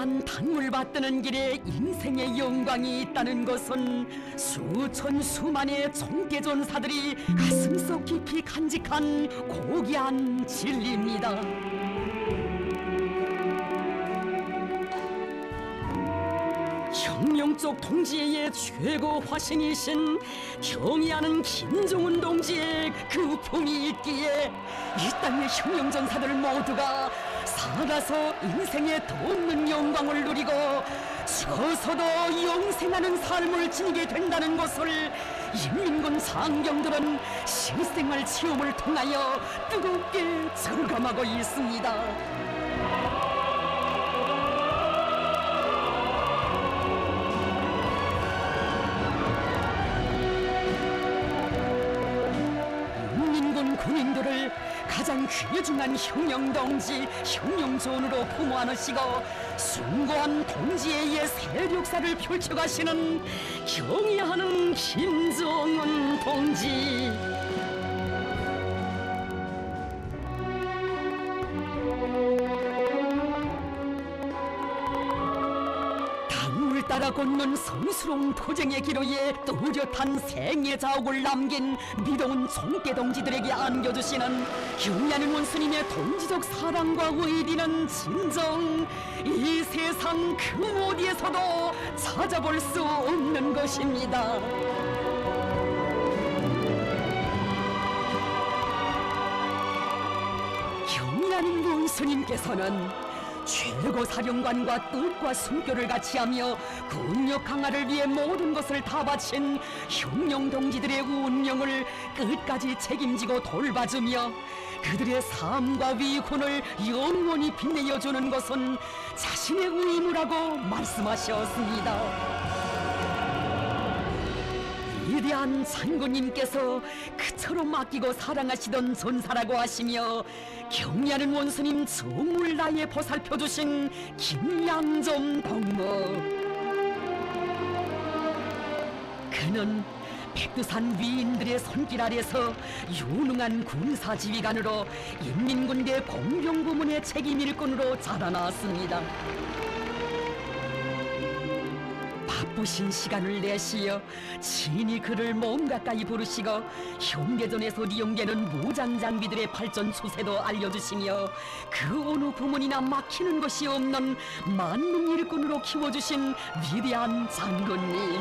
위대한 단물 받드는 길에 인생의 영광이 있다는 것은 수천 수만의 종대전사들이 가슴속 깊이 간직한 고귀한 진리입니다. 혁명적 동지의 최고 화신이신 경의하는 김정은 동지의 그 품이 있기에 이 땅의 혁명전사들 모두가 살아서 인생의 더 없는 영광을 누리고 서서도 영생하는 삶을 지니게 된다는 것을 인민군 장병들은 실생활 체험을 통하여 뜨겁게 절감하고 있습니다. 군인들을 가장 귀중한 혁명동지, 혁명존으로 품어 안으시고 숭고한 동지의 세력사를 펼쳐가시는 경의하는 김정은 동지. 당을 따라 걷는 성스러운 도쟁의 기로에 뚜렷한 생애 자옥을 남긴 미로운 종대 동지들에게 안겨주시는 경의하는 원수님의 동지적 사랑과 의리는 진정 이 세상 그 어디에서도 찾아볼 수 없는 것입니다. 경의하는 원수님께서는 최고 사령관과 뜻과 숨결을 같이하며 군력 강화를 위해 모든 것을 다 바친 혁명 동지들의 운명을 끝까지 책임지고 돌봐주며 그들의 삶과 위훈을 영원히 빛내어주는 것은 자신의 의무라고 말씀하셨습니다. 위대한 장군님께서 그처럼 아끼고 사랑하시던 전사라고 하시며 경의하는 원수님 정물 나에 보살펴주신 김양점 동무. 그는 백두산 위인들의 손길 아래서 유능한 군사지휘관으로 인민군대 공병부문의 책임 일꾼으로 자라나왔습니다. 바쁘신 시간을 내시어 친히 그를 몸 가까이 부르시고 현대전에서 이용되는 무장 장비들의 발전 추세도 알려주시며 그 어느 부문이나 막히는 것이 없는 만능 일꾼으로 키워주신 위대한 장군님.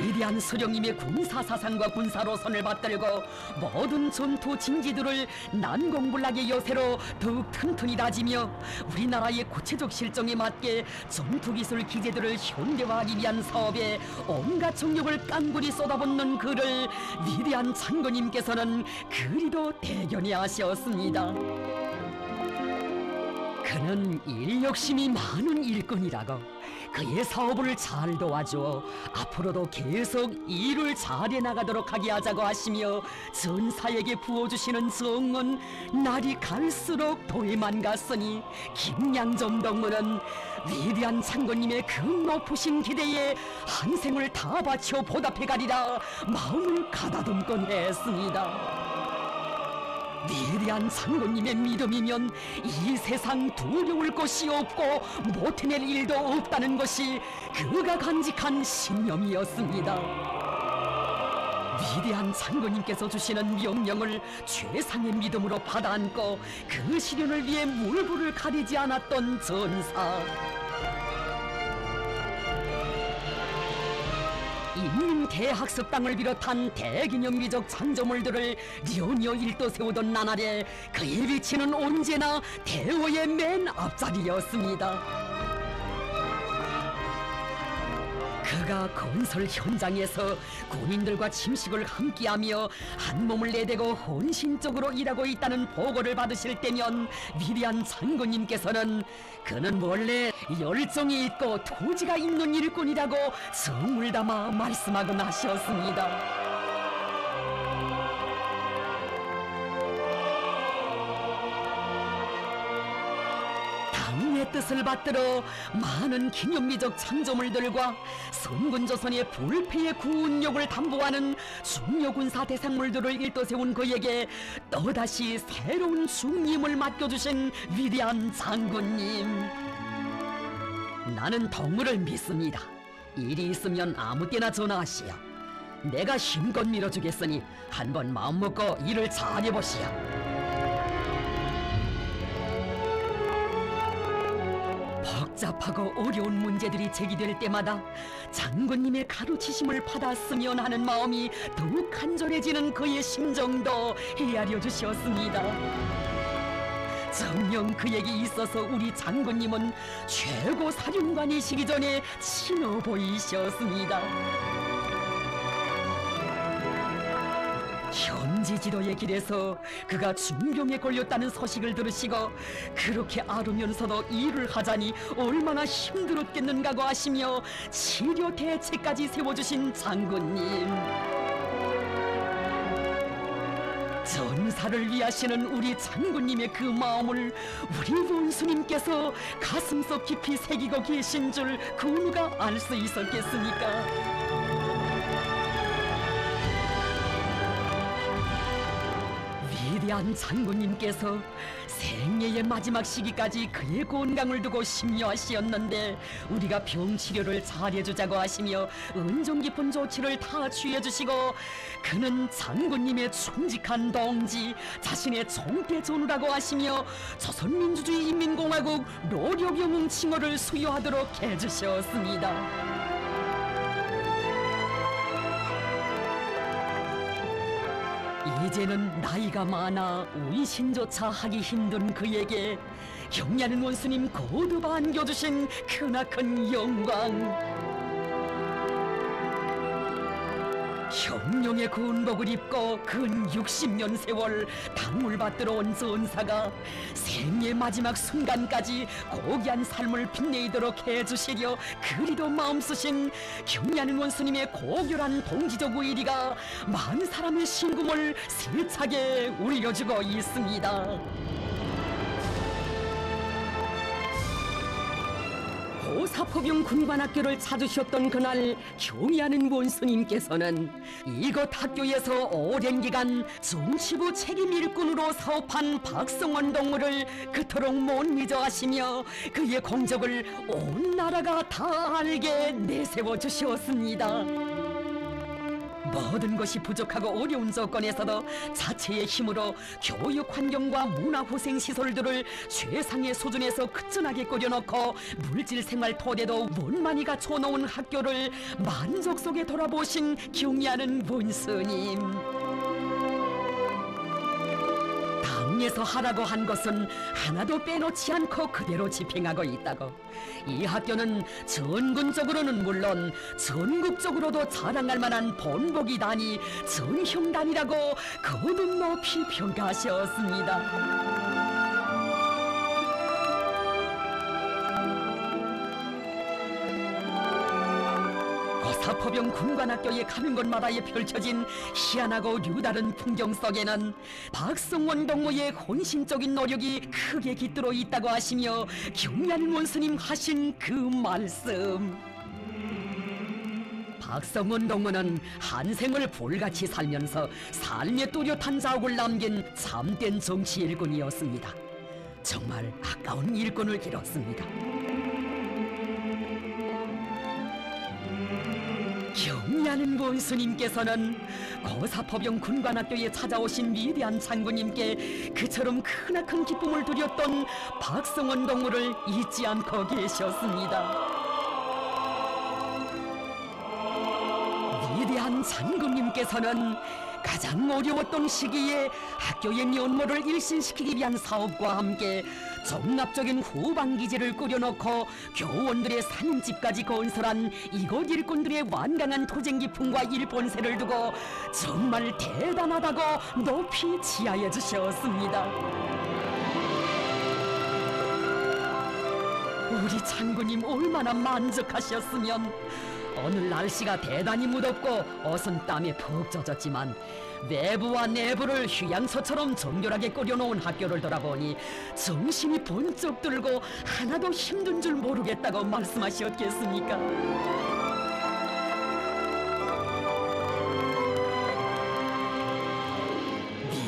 위대한 수령님의 군사사상과 군사로선을 받들고 모든 전투 진지들을 난공불락의 여세로 더욱 튼튼히 다지며 우리나라의 구체적 실정에 맞게 전투기술 기재들을 현대화하기 위한 사업에 온갖 정력을 깐굴히 쏟아붓는 그를 위대한 장군님께서는 그리도 대견히 하셨습니다. 그는 인력심이 많은 일꾼이라고 그의 사업을 잘 도와주어 앞으로도 계속 일을 잘해 나가도록 하게 하자고 하시며 전사에게 부어주시는 정은 날이 갈수록 더해만 갔으니 김양점 동무는 위대한 장군님의 그 높으신 기대에 한 생을 다 바쳐 보답해가리라 마음을 가다듬곤 했습니다. 위대한 장군님의 믿음이면 이 세상 두려울 것이 없고 못해낼 일도 없다는 것이 그가 간직한 신념이었습니다. 위대한 장군님께서 주시는 명령을 최상의 믿음으로 받아안고 그 실현을 위해 물불을 가리지 않았던 전사. 인민대학습당을 비롯한 대기념비적 창조물들을 연이어 일도 세우던 나날에 그의 위치는 언제나 대어의 맨 앞자리였습니다. 그가 건설 현장에서 군인들과 침식을 함께하며 한 몸을 내대고 헌신적으로 일하고 있다는 보고를 받으실 때면 위대한 장군님께서는 그는 원래 열정이 있고 토지가 있는 일꾼이라고 정을 담아 말씀하곤 하셨습니다. 뜻을 받들어 많은 기념비적 창조물들과 선군조선의 불패의 구운력을 담보하는 중요군사 대상물들을 일떠세운 그에게 또다시 새로운 중임을 맡겨주신 위대한 장군님, 나는 덕무를 믿습니다. 일이 있으면 아무 때나 전화하시오. 내가 힘껏 밀어주겠으니 한번 마음먹고 일을 잘해보시오. 복잡하고 어려운 문제들이 제기될 때마다 장군님의 가르치심을 받았으면 하는 마음이 더욱 간절해지는 그의 심정도 헤아려 주셨습니다. 정녕 그에게 있어서 우리 장군님은 최고 사령관이시기 전에 친어 보이셨습니다. 현지 지도의 길에서 그가 중병에 걸렸다는 소식을 들으시고 그렇게 앓으면서도 일을 하자니 얼마나 힘들었겠는가고 하시며 치료 대책까지 세워주신 장군님, 전사를 위하시는 우리 장군님의 그 마음을 우리 원수님께서 가슴속 깊이 새기고 계신 줄 그 누가 알 수 있었겠습니까? 위대한 장군님께서 생애의 마지막 시기까지 그의 건강을 두고 심려하시었는데 우리가 병치료를 잘해주자고 하시며 은종 깊은 조치를 다 취해주시고 그는 장군님의 충직한 동지, 자신의 총대전우라고 하시며 조선민주주의 인민공화국 노력영웅 칭호를 수여하도록 해주셨습니다. 이제는 나이가 많아 운신조차 하기 힘든 그에게 경리하는 원수님 거듭 안겨주신 크나큰 영광, 형령의 군복을 입고 근 60년 세월 당물 받들어 온 전사가 생의 마지막 순간까지 고귀한 삶을 빛내도록 해주시려 그리도 마음 쓰신 경리하는 원수님의 고결한 동지적 의리가 많은 사람의 신금을 세차게 울려주고 있습니다. 고사포병 군관학교를 찾으셨던 그날 경의하는 원수님께서는 이곳 학교에서 오랜 기간 정치부 책임 일꾼으로 사업한 박성원 동무를 그토록 못 잊어 하시며 그의 공적을 온 나라가 다 알게 내세워 주셨습니다. 모든 것이 부족하고 어려운 조건에서도 자체의 힘으로 교육 환경과 문화후생 시설들을 최상의 수준에서 끝전하게 꾸려놓고 물질 생활 토대도 원만히 갖춰놓은 학교를 만족 속에 돌아보신 경의하는 원수님, 당에서 하라고 한 것은 하나도 빼놓지 않고 그대로 집행하고 있다고, 이 학교는 전군적으로는 물론 전국적으로도 자랑할 만한 본보기단이 전형단이라고 거듭 높이 평가하셨습니다. 고사포병 군관학교에 가는 곳마다에 펼쳐진 희한하고 류다른 풍경 속에는 박성원 동무의 혼신적인 노력이 크게 깃들어 있다고 하시며 경리하는 원수님 하신 그 말씀, 박성원 동무는 한 생을 볼같이 살면서 삶의 뚜렷한 자욱을 남긴 참된 정치 일꾼이었습니다. 정말 아까운 일꾼을 잃었습니다. 경리하는 원수님께서는 고사포병 군관학교에 찾아오신 위대한 장군님께 그처럼 크나큰 기쁨을 드렸던 박성원 동무를 잊지 않고 계셨습니다. 위대한 장군님께서는 가장 어려웠던 시기에 학교의 면모를 일신시키기 위한 사업과 함께 종합적인 후방기지를 꾸려놓고 교원들의 사념집까지 건설한 이곳 일꾼들의 완강한 토쟁기품과 일본세를 두고 정말 대단하다고 높이 지하해 주셨습니다. 우리 장군님 얼마나 만족하셨으면 오늘 날씨가 대단히 무덥고 옷은 땀에 푹 젖었지만 외부와 내부를 휴양소처럼 정결하게 꾸려놓은 학교를 돌아보니 정신이 번쩍 들고 하나도 힘든 줄 모르겠다고 말씀하셨겠습니까?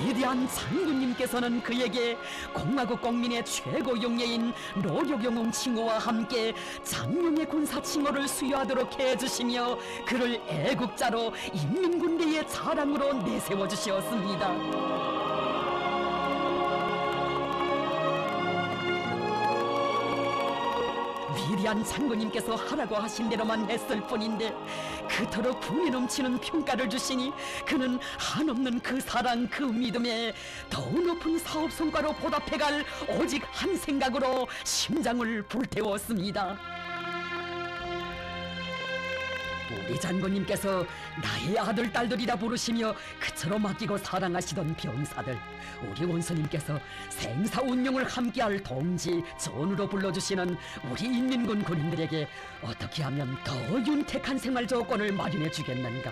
위대한 장군님께서는 그에게 공화국 국민의 최고 영예인 노력영웅 칭호와 함께 장명의 군사 칭호를 수여하도록 해주시며 그를 애국자로 인민군대의 자랑으로 내세워 주셨습니다. 위대한 장군님께서 하라고 하신 대로만 했을 뿐인데 그토록 분이 넘치는 평가를 주시니 그는 한없는 그 사랑 그 믿음에 더 높은 사업 성과로 보답해갈 오직 한 생각으로 심장을 불태웠습니다. 우리 장군님께서 나의 아들 딸들이라 부르시며 그처럼 아끼고 사랑하시던 병사들, 우리 원수님께서 생사 운명을 함께할 동지, 전우로 불러주시는 우리 인민군 군인들에게 어떻게 하면 더 윤택한 생활 조건을 마련해 주겠는가,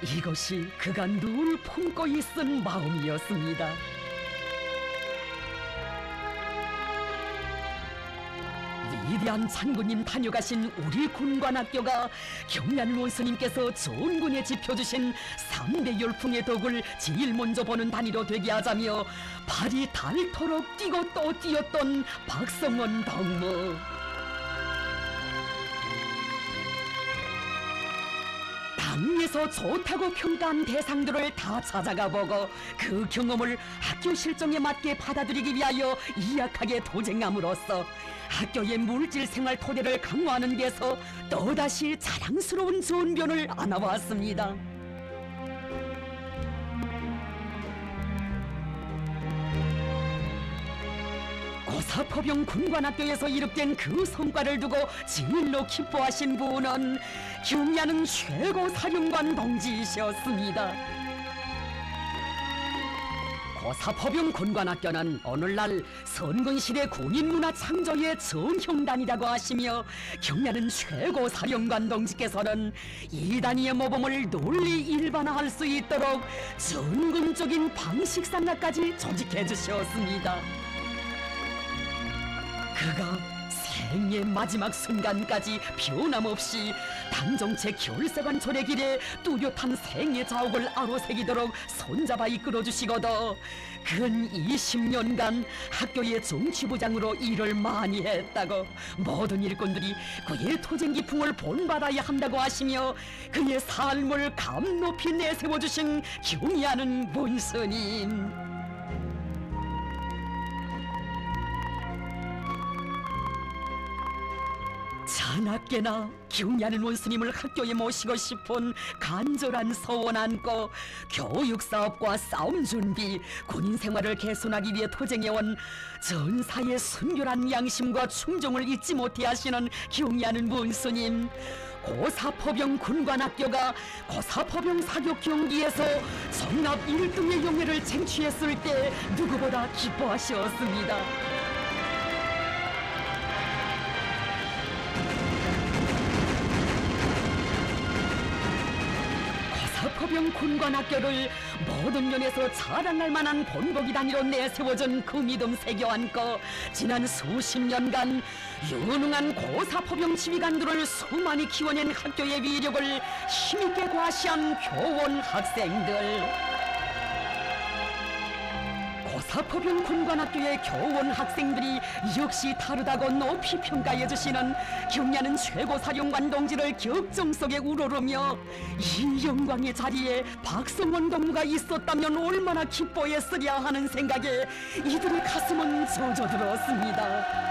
이것이 그가 늘 품고 있은 마음이었습니다. 위대한 장군님 다녀가신 우리 군관학교가 경란 원수님께서 좋은 군에 짚어주신 3대 열풍의 덕을 제일 먼저 보는 단위로 되게 하자며 발이 닳도록 뛰고 또 뛰었던 박성원 덕무. 당에서 좋다고 평가한 대상들을 다 찾아가 보고 그 경험을 학교 실정에 맞게 받아들이기 위하여 이약하게 도쟁함으로써 학교의 물질 생활 토대를 강화하는 데서 또다시 자랑스러운 전변을 안아왔습니다. 고사포병 군관학교에서 이룩된 그 성과를 두고 진일로 기뻐하신 분은 경야는 최고 사령관 동지이셨습니다. 고사포병 군관학교는 오늘날 선군시대 군인문화 창조의 정형단이라고 하시며 경야는 최고 사령관 동지께서는 이 단위의 모범을 널리 일반화할 수 있도록 전군적인 방식상학까지 조직해 주셨습니다. 그가 생의 마지막 순간까지 변함없이 당정체 결사관 조례길에 뚜렷한 생의 자옥을 아로새기도록 손잡아 이끌어주시고도 근 20년간 학교의 정치부장으로 일을 많이 했다고 모든 일꾼들이 그의 토쟁기풍을 본받아야 한다고 하시며 그의 삶을 감높이 내세워주신 경의하는 문스님. 자나깨나 경의하는 원수님을 학교에 모시고 싶은 간절한 소원 안고 교육사업과 싸움 준비, 군인 생활을 개선하기 위해 토쟁해온 전사의 순결한 양심과 충정을 잊지 못해 하시는 경의하는 원수님. 고사포병 군관학교가 고사포병 사격 경기에서 전납 1등의 영예를 쟁취했을 때 누구보다 기뻐하셨습니다. 고사포병 군관학교를 모든 면에서 자랑할 만한 본보기 단위로 내세워진 그 믿음 새겨안고 지난 수십 년간 유능한 고사포병 지휘관들을 수많이 키워낸 학교의 위력을 힘있게 과시한 교원 학생들. 고사포병 군관학교의 교원 학생들이 역시 다르다고 높이 평가해주시는 경야는 최고사령관 동지를 격정 속에 우러르며 이 영광의 자리에 박성원 동무가 있었다면 얼마나 기뻐했으랴 하는 생각에 이들의 가슴은 젖어들었습니다.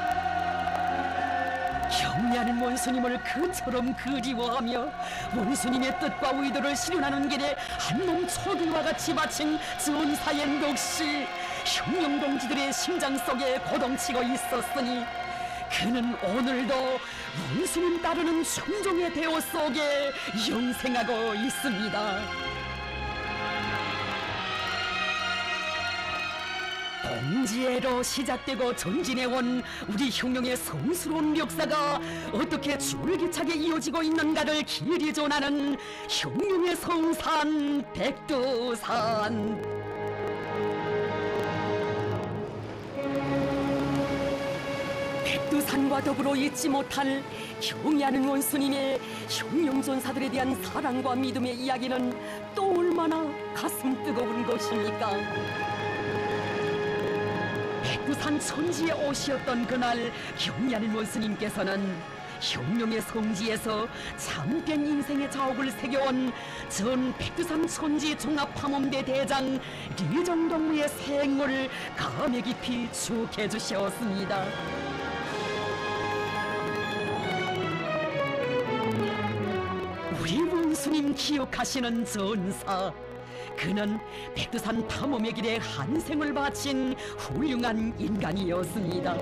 경례하는 원수님을 그처럼 그리워하며 원수님의 뜻과 의도를 실현하는 길에 한몸 초등과 같이 바친 전사의 넋이 혁명동지들의 심장 속에 고동치고 있었으니 그는 오늘도 원수님 따르는 충종의 대호 속에 영생하고 있습니다. 공지애로 시작되고 전진해온 우리 흉룡의 성스러운 역사가 어떻게 줄기차게 이어지고 있는가를 길이 전하는 흉룡의 성산 백두산. 백두산과 더불어 잊지 못할 경의하는 원수님의 흉룡전사들에 대한 사랑과 믿음의 이야기는 또 얼마나 가슴 뜨거운 것입니까? 백두산 천지의 옷이었던 그날 경의하는 원수님께서는 흉룡의 성지에서 참된 인생의 자옥을 새겨온 전 백두산 천지 종합탐험대 대장 리정동무의 생모를 감회 깊이 축해 주셨습니다. 우리 원수님 기억하시는 전사, 그는 백두산 탐험의 길에 한 생을 바친 훌륭한 인간이었습니다.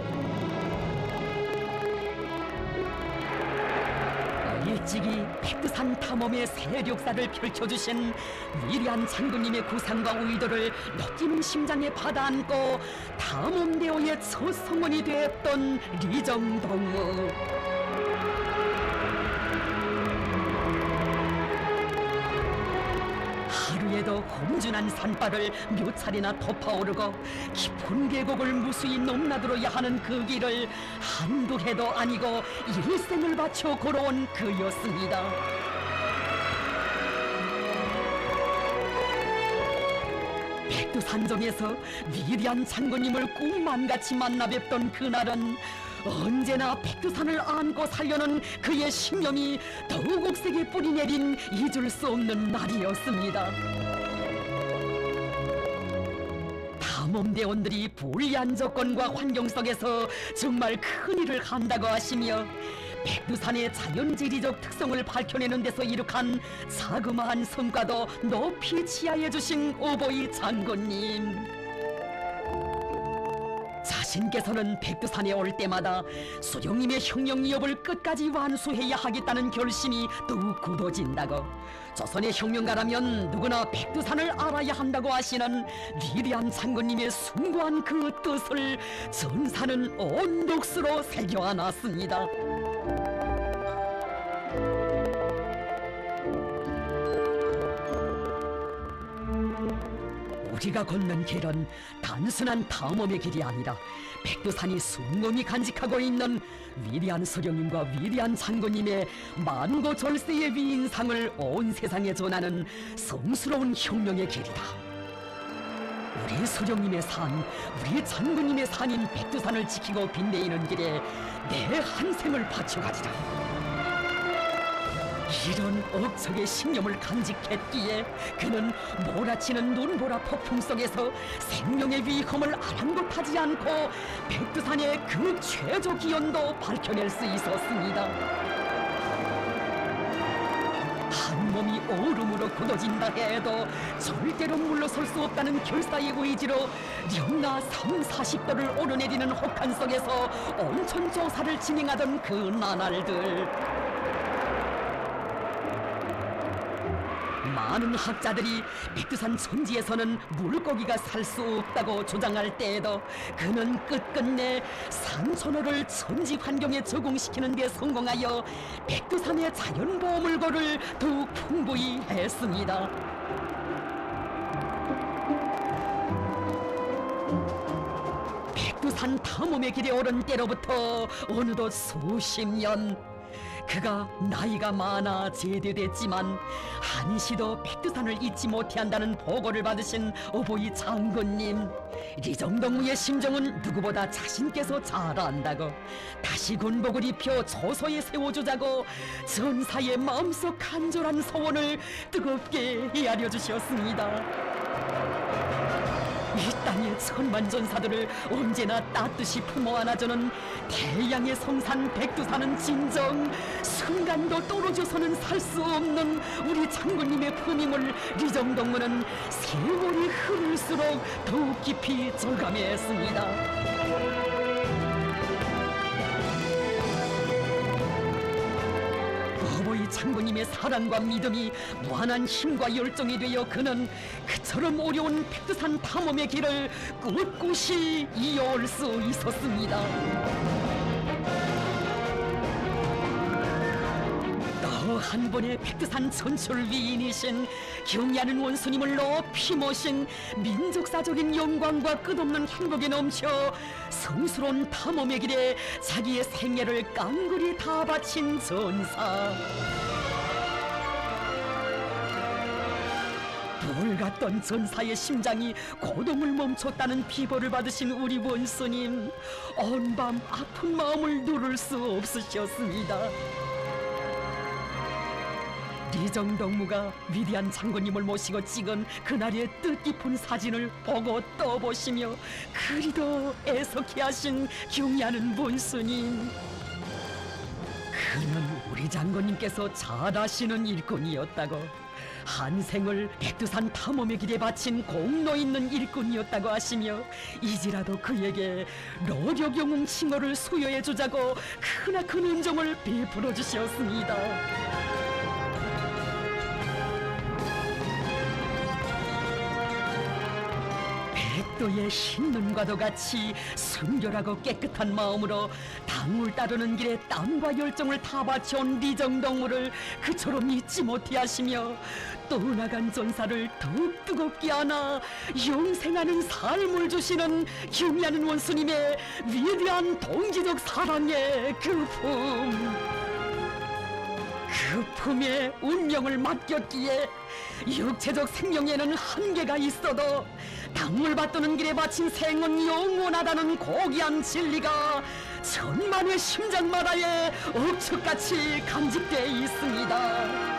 일찍이 백두산 탐험의 세력사를 펼쳐주신 위대한 장군님의 구상과 의도를 느끼는 심장에 받아안고 탐험대오의 첫 성원이 되었던 리정동무. 하루에도 험준한 산바를 몇 차례나 덮어오르고 깊은 계곡을 무수히 넘나들어야 하는 그 길을 한두 해도 아니고 일생을 바쳐 걸어온 그였습니다. 백두산정에서 위대한 장군님을 꿈만같이 만나 뵙던 그날은 언제나 백두산을 안고 살려는 그의 신념이 더욱 세게 뿌리내린 잊을 수 없는 날이었습니다. 탐험대원들이 불리한 조건과 환경 속에서 정말 큰일을 한다고 하시며 백두산의 자연지리적 특성을 밝혀내는 데서 이룩한 자그마한 성과도 높이 치하해 주신 오보이 장군님. 자신께서는 백두산에 올 때마다 수령님의 흉령 위협을 끝까지 완수해야 하겠다는 결심이 더욱 굳어진다고, 조선의 흉령가라면 누구나 백두산을 알아야 한다고 하시는 위대한 장군님의 숭고한 그 뜻을 전사는 온독수로 새겨안았습니다. 우리가 걷는 길은 단순한 탐험의 길이 아니라 백두산이 숭고히 간직하고 있는 위대한 수령님과 위대한 장군님의 만고절세의 위인상을 온 세상에 전하는 성스러운 혁명의 길이다. 우리 수령님의 산, 우리 장군님의 산인 백두산을 지키고 빛내이는 길에 내 한 생을 바쳐가지라. 이런 억척의 신념을 간직했기에 그는 몰아치는 눈보라 폭풍 속에서 생명의 위험을 아랑곳하지 않고 백두산의 그 최저 기온도 밝혀낼 수 있었습니다. 한 몸이 얼음으로 굳어진다 해도 절대로 물러설 수 없다는 결사의 의지로 영하 30~40도를 오르내리는 혹한 속에서 온천 조사를 진행하던 그 나날들, 많은 학자들이 백두산 천지에서는 물고기가 살 수 없다고 주장할 때에도 그는 끝끝내 산천어를 천지 환경에 적응시키는 데 성공하여 백두산의 자연보물고를 더욱 풍부히 했습니다. 백두산 탐험의 길에 오른 때로부터 어느덧 수십 년, 그가 나이가 많아 제대됐지만 한시도 백두산을 잊지 못해 한다는 보고를 받으신 오보이 장군님. 리정동무의 심정은 누구보다 자신께서 잘 안다고 다시 군복을 입혀 조서에 세워주자고 전사의 마음속 간절한 소원을 뜨겁게 헤아려 주셨습니다. 이 땅의 천만 전사들을 언제나 따뜻이 품어 안아주는 태양의 성산 백두산은 진정 순간도 떨어져서는 살 수 없는 우리 장군님의 품임을 리정동무는 세월이 흐를수록 더욱 깊이 절감했습니다. 어버이 장군님의 사랑과 믿음이 무한한 힘과 열정이 되어 그는 그처럼 어려운 백두산 탐험의 길을 꿋꿋이 이어올 수 있었습니다. 또 한 번의 백두산 천출 위인이신 경애하는 원수님을 높이 모신 민족사적인 영광과 끝없는 행복에 넘쳐 성스러운 탐험의 길에 자기의 생애를 깡그리 다 바친 전사. 돌 같던 전사의 심장이 고동을 멈췄다는 비보를 받으신 우리 원수님, 온 밤 아픈 마음을 누를 수 없으셨습니다. 리정덕무가 위대한 장군님을 모시고 찍은 그날의 뜻깊은 사진을 보고 떠보시며 그리도 애석해 하신 경애하는 원수님, 그는 우리 장군님께서 잘하시는 일꾼이었다고, 한 생을 백두산 탐험의 길에 바친 공로 있는 일꾼이었다고 하시며 이제라도 그에게 노력 영웅 칭호를 수여해 주자고 크나큰 은총을 베풀어 주셨습니다. 백도의 흰 눈과도 같이 순결하고 깨끗한 마음으로 당을 따르는 길에 땀과 열정을 다 바쳐온 리정덕무를 그처럼 잊지 못해 하시며 떠나간 전사를 더욱 뜨겁게 안아 영생하는 삶을 주시는 경애하는 원수님의 위대한 동지적 사랑의 그 품에 운명을 맡겼기에 육체적 생명에는 한계가 있어도 당을 받드는 길에 바친 생은 영원하다는 고귀한 진리가 천만의 심장마다에 억축같이 간직되어 있습니다.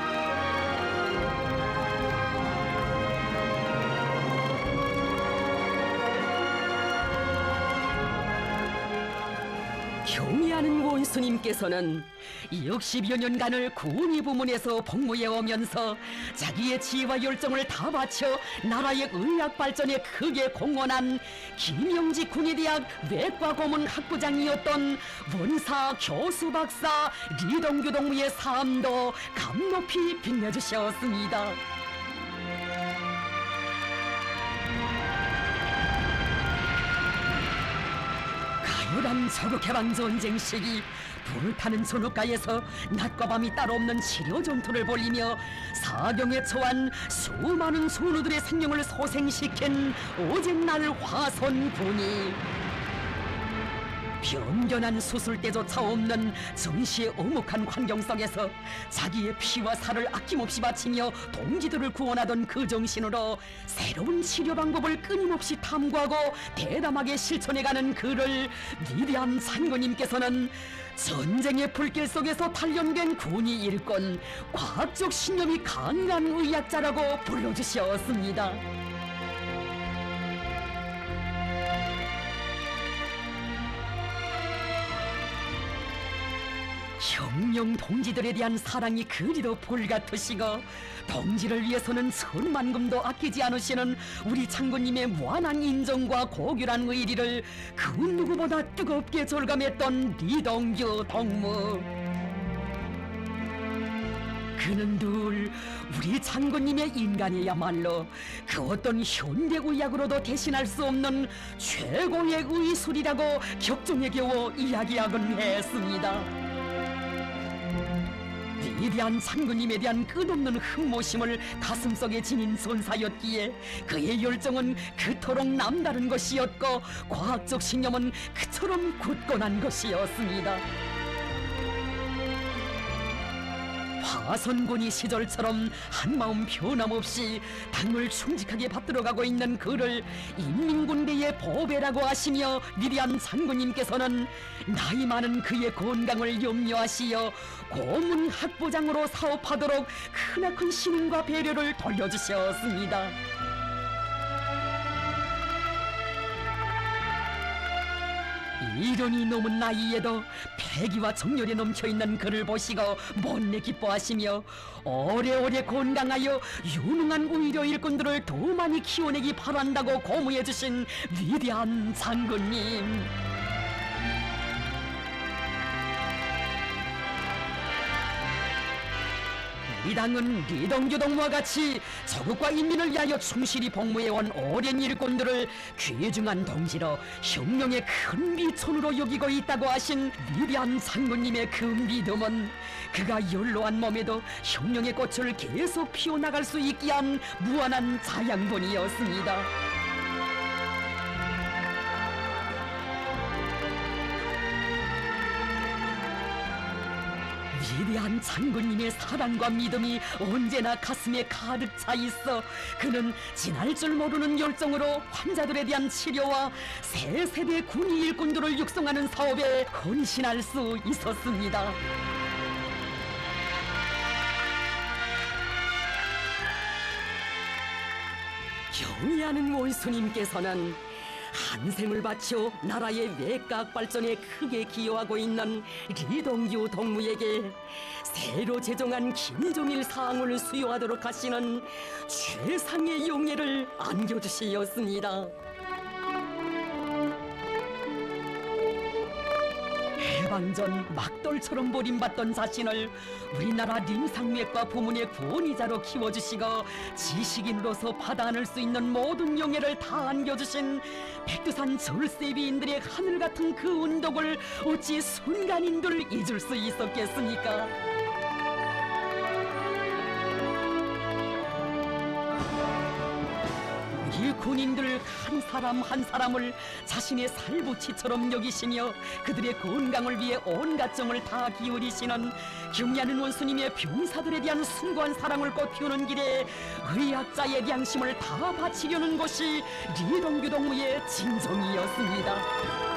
경애하는 원수님께서는 60여 년간을 군의 부문에서 복무해 오면서 자기의 지혜와 열정을 다 바쳐 나라의 의학 발전에 크게 공헌한 김영지 군의대학 외과 고문 학부장이었던 원사 교수 박사 리동규 동무의 삶도 감높이 빛내주셨습니다. 가열한 서구개방전쟁 시기 불타는 전업가에서 낮과 밤이 따로 없는 치료 전투를 벌이며 사경에 처한 수많은 선우들의 생명을 소생시킨 오직날 화손군이 변변한 수술대조차 없는 전시의 엄혹한 환경 속에서 자기의 피와 살을 아낌없이 바치며 동지들을 구원하던 그 정신으로 새로운 치료 방법을 끊임없이 탐구하고 대담하게 실천해가는 그를 위대한 장군님께서는 전쟁의 불길 속에서 단련된 군의 일꾼, 과학적 신념이 강한 의학자라고 불러주셨습니다. 혁명 동지들에 대한 사랑이 그리도 불같으시고 동지를 위해서는 천만금도 아끼지 않으시는 우리 장군님의 무한한 인정과 고결한 의리를 그 누구보다 뜨겁게 절감했던 리동규 동무. 그는 늘 우리 장군님의 인간이야말로 그 어떤 현대의학으로도 대신할 수 없는 최고의 의술이라고 격정에 겨워 이야기하곤 했습니다. 위대한 장군님에 대한 끝없는 흠모심을 가슴속에 지닌 전사였기에 그의 열정은 그토록 남다른 것이었고 과학적 신념은 그처럼 굳건한 것이었습니다. 화선군이 시절처럼 한마음 변함없이 당을 충직하게 받들어가고 있는 그를 인민군대의 보배라고 하시며 위대한 장군님께서는 나이 많은 그의 건강을 염려하시어 고문 학부장으로 사업하도록 크나큰 신임과 배려를 돌려주셨습니다. 이른이 넘은 나이에도 패기와 정열에 넘쳐있는 그를 보시고 못내 기뻐하시며 오래오래 건강하여 유능한 의료 일꾼들을 더 많이 키워내기 바란다고 고무해주신 위대한 장군님. 이 당은 리동규 동무와 같이 조국과 인민을 위하여 충실히 복무해온 오랜 일꾼들을 귀중한 동지로 혁명의 큰 비천으로 여기고 있다고 하신 위대한 장군님의 그 믿음은 그가 연로한 몸에도 혁명의 꽃을 계속 피워나갈 수 있게 한 무한한 자양분이었습니다. 위대한 장군님의 사랑과 믿음이 언제나 가슴에 가득 차 있어 그는 지날 줄 모르는 열정으로 환자들에 대한 치료와 새 세대 군의 일꾼들을 육성하는 사업에 헌신할 수 있었습니다. 경의하는 원수님께서는 한 생을 바쳐 나라의 외곽 발전에 크게 기여하고 있는 리동규 동무에게 새로 제정한 김종일 사항을 수여하도록 하시는 최상의 용예를 안겨주시었습니다. 해방전 막돌처럼 버림받던 자신을 우리나라 림상맥과 부문의 구원이자로 키워주시고 지식인으로서 받아 안을 수 있는 모든 영예를 다 안겨주신 백두산 절세비인들의 하늘같은 그 운동을 어찌 순간인들 잊을 수 있었겠습니까? 이 군인들 한 사람 한 사람을 자신의 살부치처럼 여기시며 그들의 건강을 위해 온갖 정을 다 기울이시는 경의하는 원수님의 병사들에 대한 숭고한 사랑을 꽃피우는 길에 의학자의 양심을 다 바치려는 것이 리동규 동무의 진정이었습니다.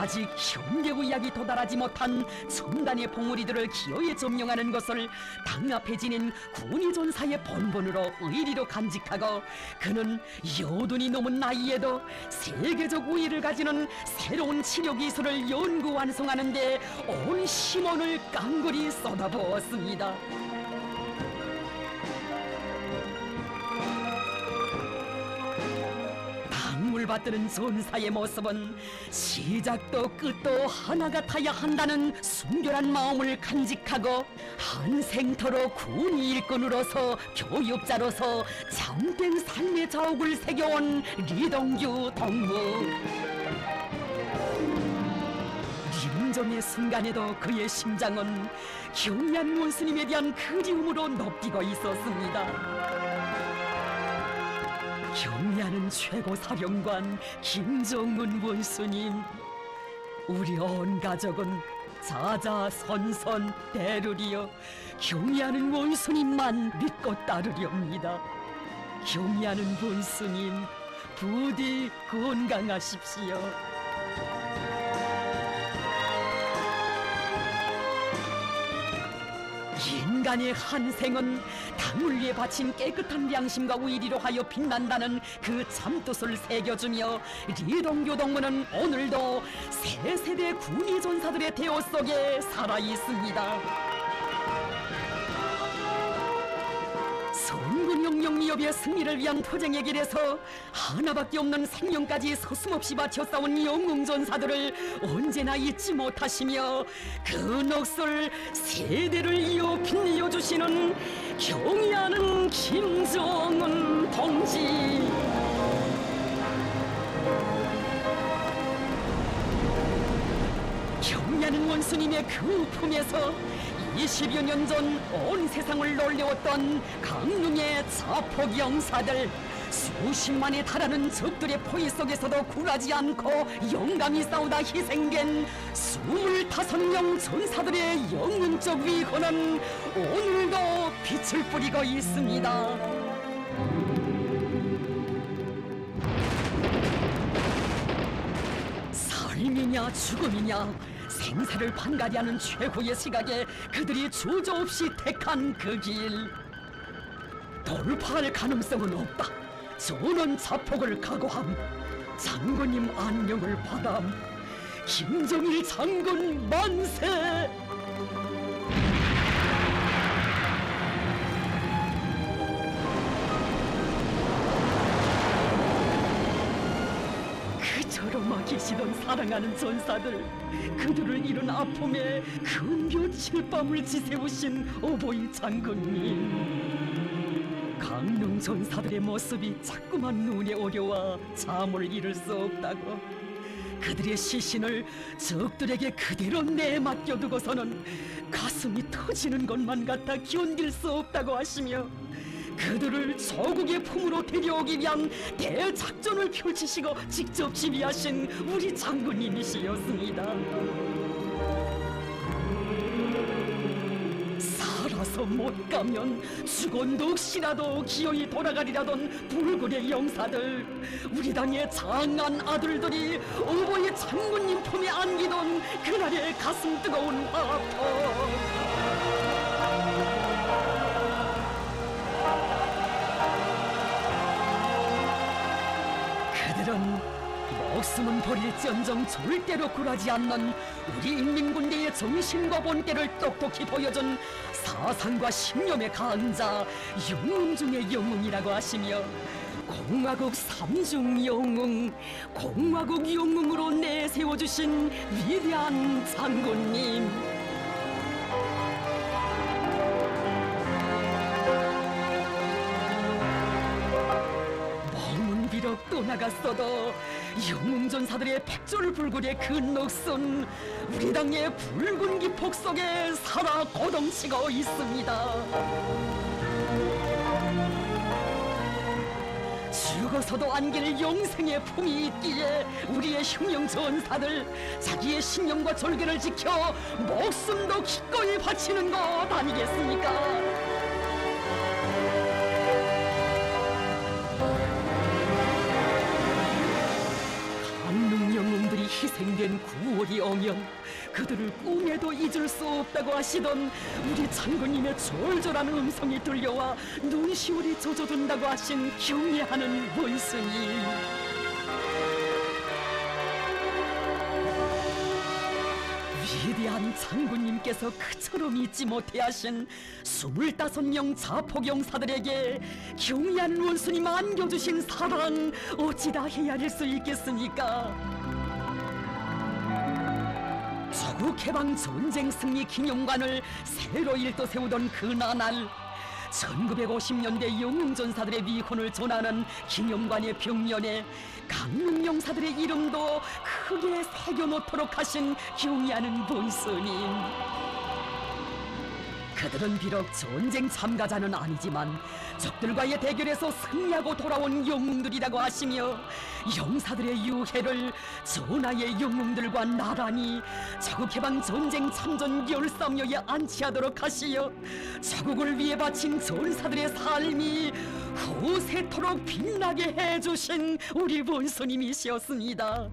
아직 현대의학이 도달하지 못한 첨단의 봉우리들을 기어이 점령하는 것을 당 앞에 지닌 군의전사의 본분으로 의리로 간직하고 그는 여든이 넘은 나이에도 세계적 우위를 가지는 새로운 치료 기술을 연구 완성하는 데 온 힘원을 깡그리 쏟아부었습니다. 받드는 전사의 모습은 시작도 끝도 하나 같아야 한다는 순결한 마음을 간직하고 한 생토로 군 일꾼으로서 교육자로서 참된 삶의 자옥을 새겨온 리동규 동무.臨终의 순간에도 그의 심장은 경의한 원수님에 대한 그리움으로 높이고 있었습니다. 경의하는 최고사령관 김정은 원수님, 우리 온 가족은 자자선선 대르리어 경의하는 원수님만 믿고 따르렵니다. 경의하는 원수님, 부디 건강하십시오. 인간의 한 생은 당을 위해 바친 깨끗한 양심과 의리로 하여 빛난다는 그 참뜻을 새겨주며 리동규 동무는 오늘도 새 세대 군의 전사들의 대호 속에 살아있습니다. 성군영영미협의 승리를 위한 투쟁의 길에서 하나밖에 없는 생명까지 서슴없이 바쳐 싸운 영웅전사들을 언제나 잊지 못하시며 그 넋을 세대를 이어 빛내어주시는 경의하는 김정은 동지. 경의하는 원수님의 그 품에서 20여 년 전 온 세상을 놀려왔던 강릉의 자폭 영사들, 수십만에 달하는 적들의 포위 속에서도 굴하지 않고 용감히 싸우다 희생된 25명 전사들의 영웅적 위헌은 오늘도 빛을 뿌리고 있습니다. 삶이냐 죽음이냐 생사를 반가리 하는 최후의 시각에 그들이 주저없이 택한 그 길, 돌파할 가능성은 없다. 저는 자폭을 각오함. 장군님 안녕을 바람. 김정일 장군 만세. 그저 저러마 계시던 사랑하는 전사들, 그들을 잃은 아픔에 그 며칠 밤을 지새우신 어버이 장군님. 강릉 전사들의 모습이 자꾸만 눈에 오려와 잠을 이룰 수 없다고, 그들의 시신을 적들에게 그대로 내맡겨두고서는 가슴이 터지는 것만 같아 견딜 수 없다고 하시며, 그들을 조국의 품으로 데려오기 위한 대작전을 펼치시고 직접 지휘하신 우리 장군님이시였습니다. 살아서 못 가면 죽은 넋이라도 기어이 돌아가리라던 불굴의 영사들, 우리 당의 장한 아들들이 어버이 장군님 품에 안기던 그날의 가슴 뜨거운 아픔. 그들은 목숨은 버릴지언정 절대로 굴하지 않는 우리 인민군대의 정신과 본때를 똑똑히 보여준 사상과 신념의 강자, 영웅 중의 영웅이라고 하시며, 공화국 삼중 영웅, 공화국 영웅으로 내세워주신 위대한 장군님. 비록 떠나갔어도 영웅전사들의 백졸불굴의 그 넋은 우리 당의 붉은 기폭 속에 살아 고동치고 있습니다. 죽어서도 안길 영생의 품이 있기에 우리의 흉령전사들, 자기의 신념과 절개를 지켜 목숨도 기꺼이 바치는 것 아니겠습니까? 영웅들이 희생된 9월이 오면 그들을 꿈에도 잊을 수 없다고 하시던 우리 장군님의 졸졸한 음성이 들려와 눈시울이 젖어든다고 하신 경애하는 원스님. 위대한 장군님께서 그처럼 잊지 못해 하신 25명 자폭영사들에게 경애하는 원수님 안겨주신 사랑, 어찌다 헤아릴 수 있겠습니까? 조국해방 전쟁 승리 기념관을 새로 일도 세우던 그 나날, 1950년대 영웅전사들의 위훈을 전하는 기념관의 벽면에 강릉 영사들의 이름도 크게 새겨놓도록 하신 경애하는 본스님. 그들은 비록 전쟁 참가자는 아니지만 적들과의 대결에서 승리하고 돌아온 영웅들이라고 하시며, 영사들의 유해를 전하의 영웅들과 나란히 자국해방 전쟁 참전 열삼여에 안치하도록 하시어 자국을 위해 바친 전사들의 삶이 후세토록 빛나게 해주신 우리 본스님이시었습니다.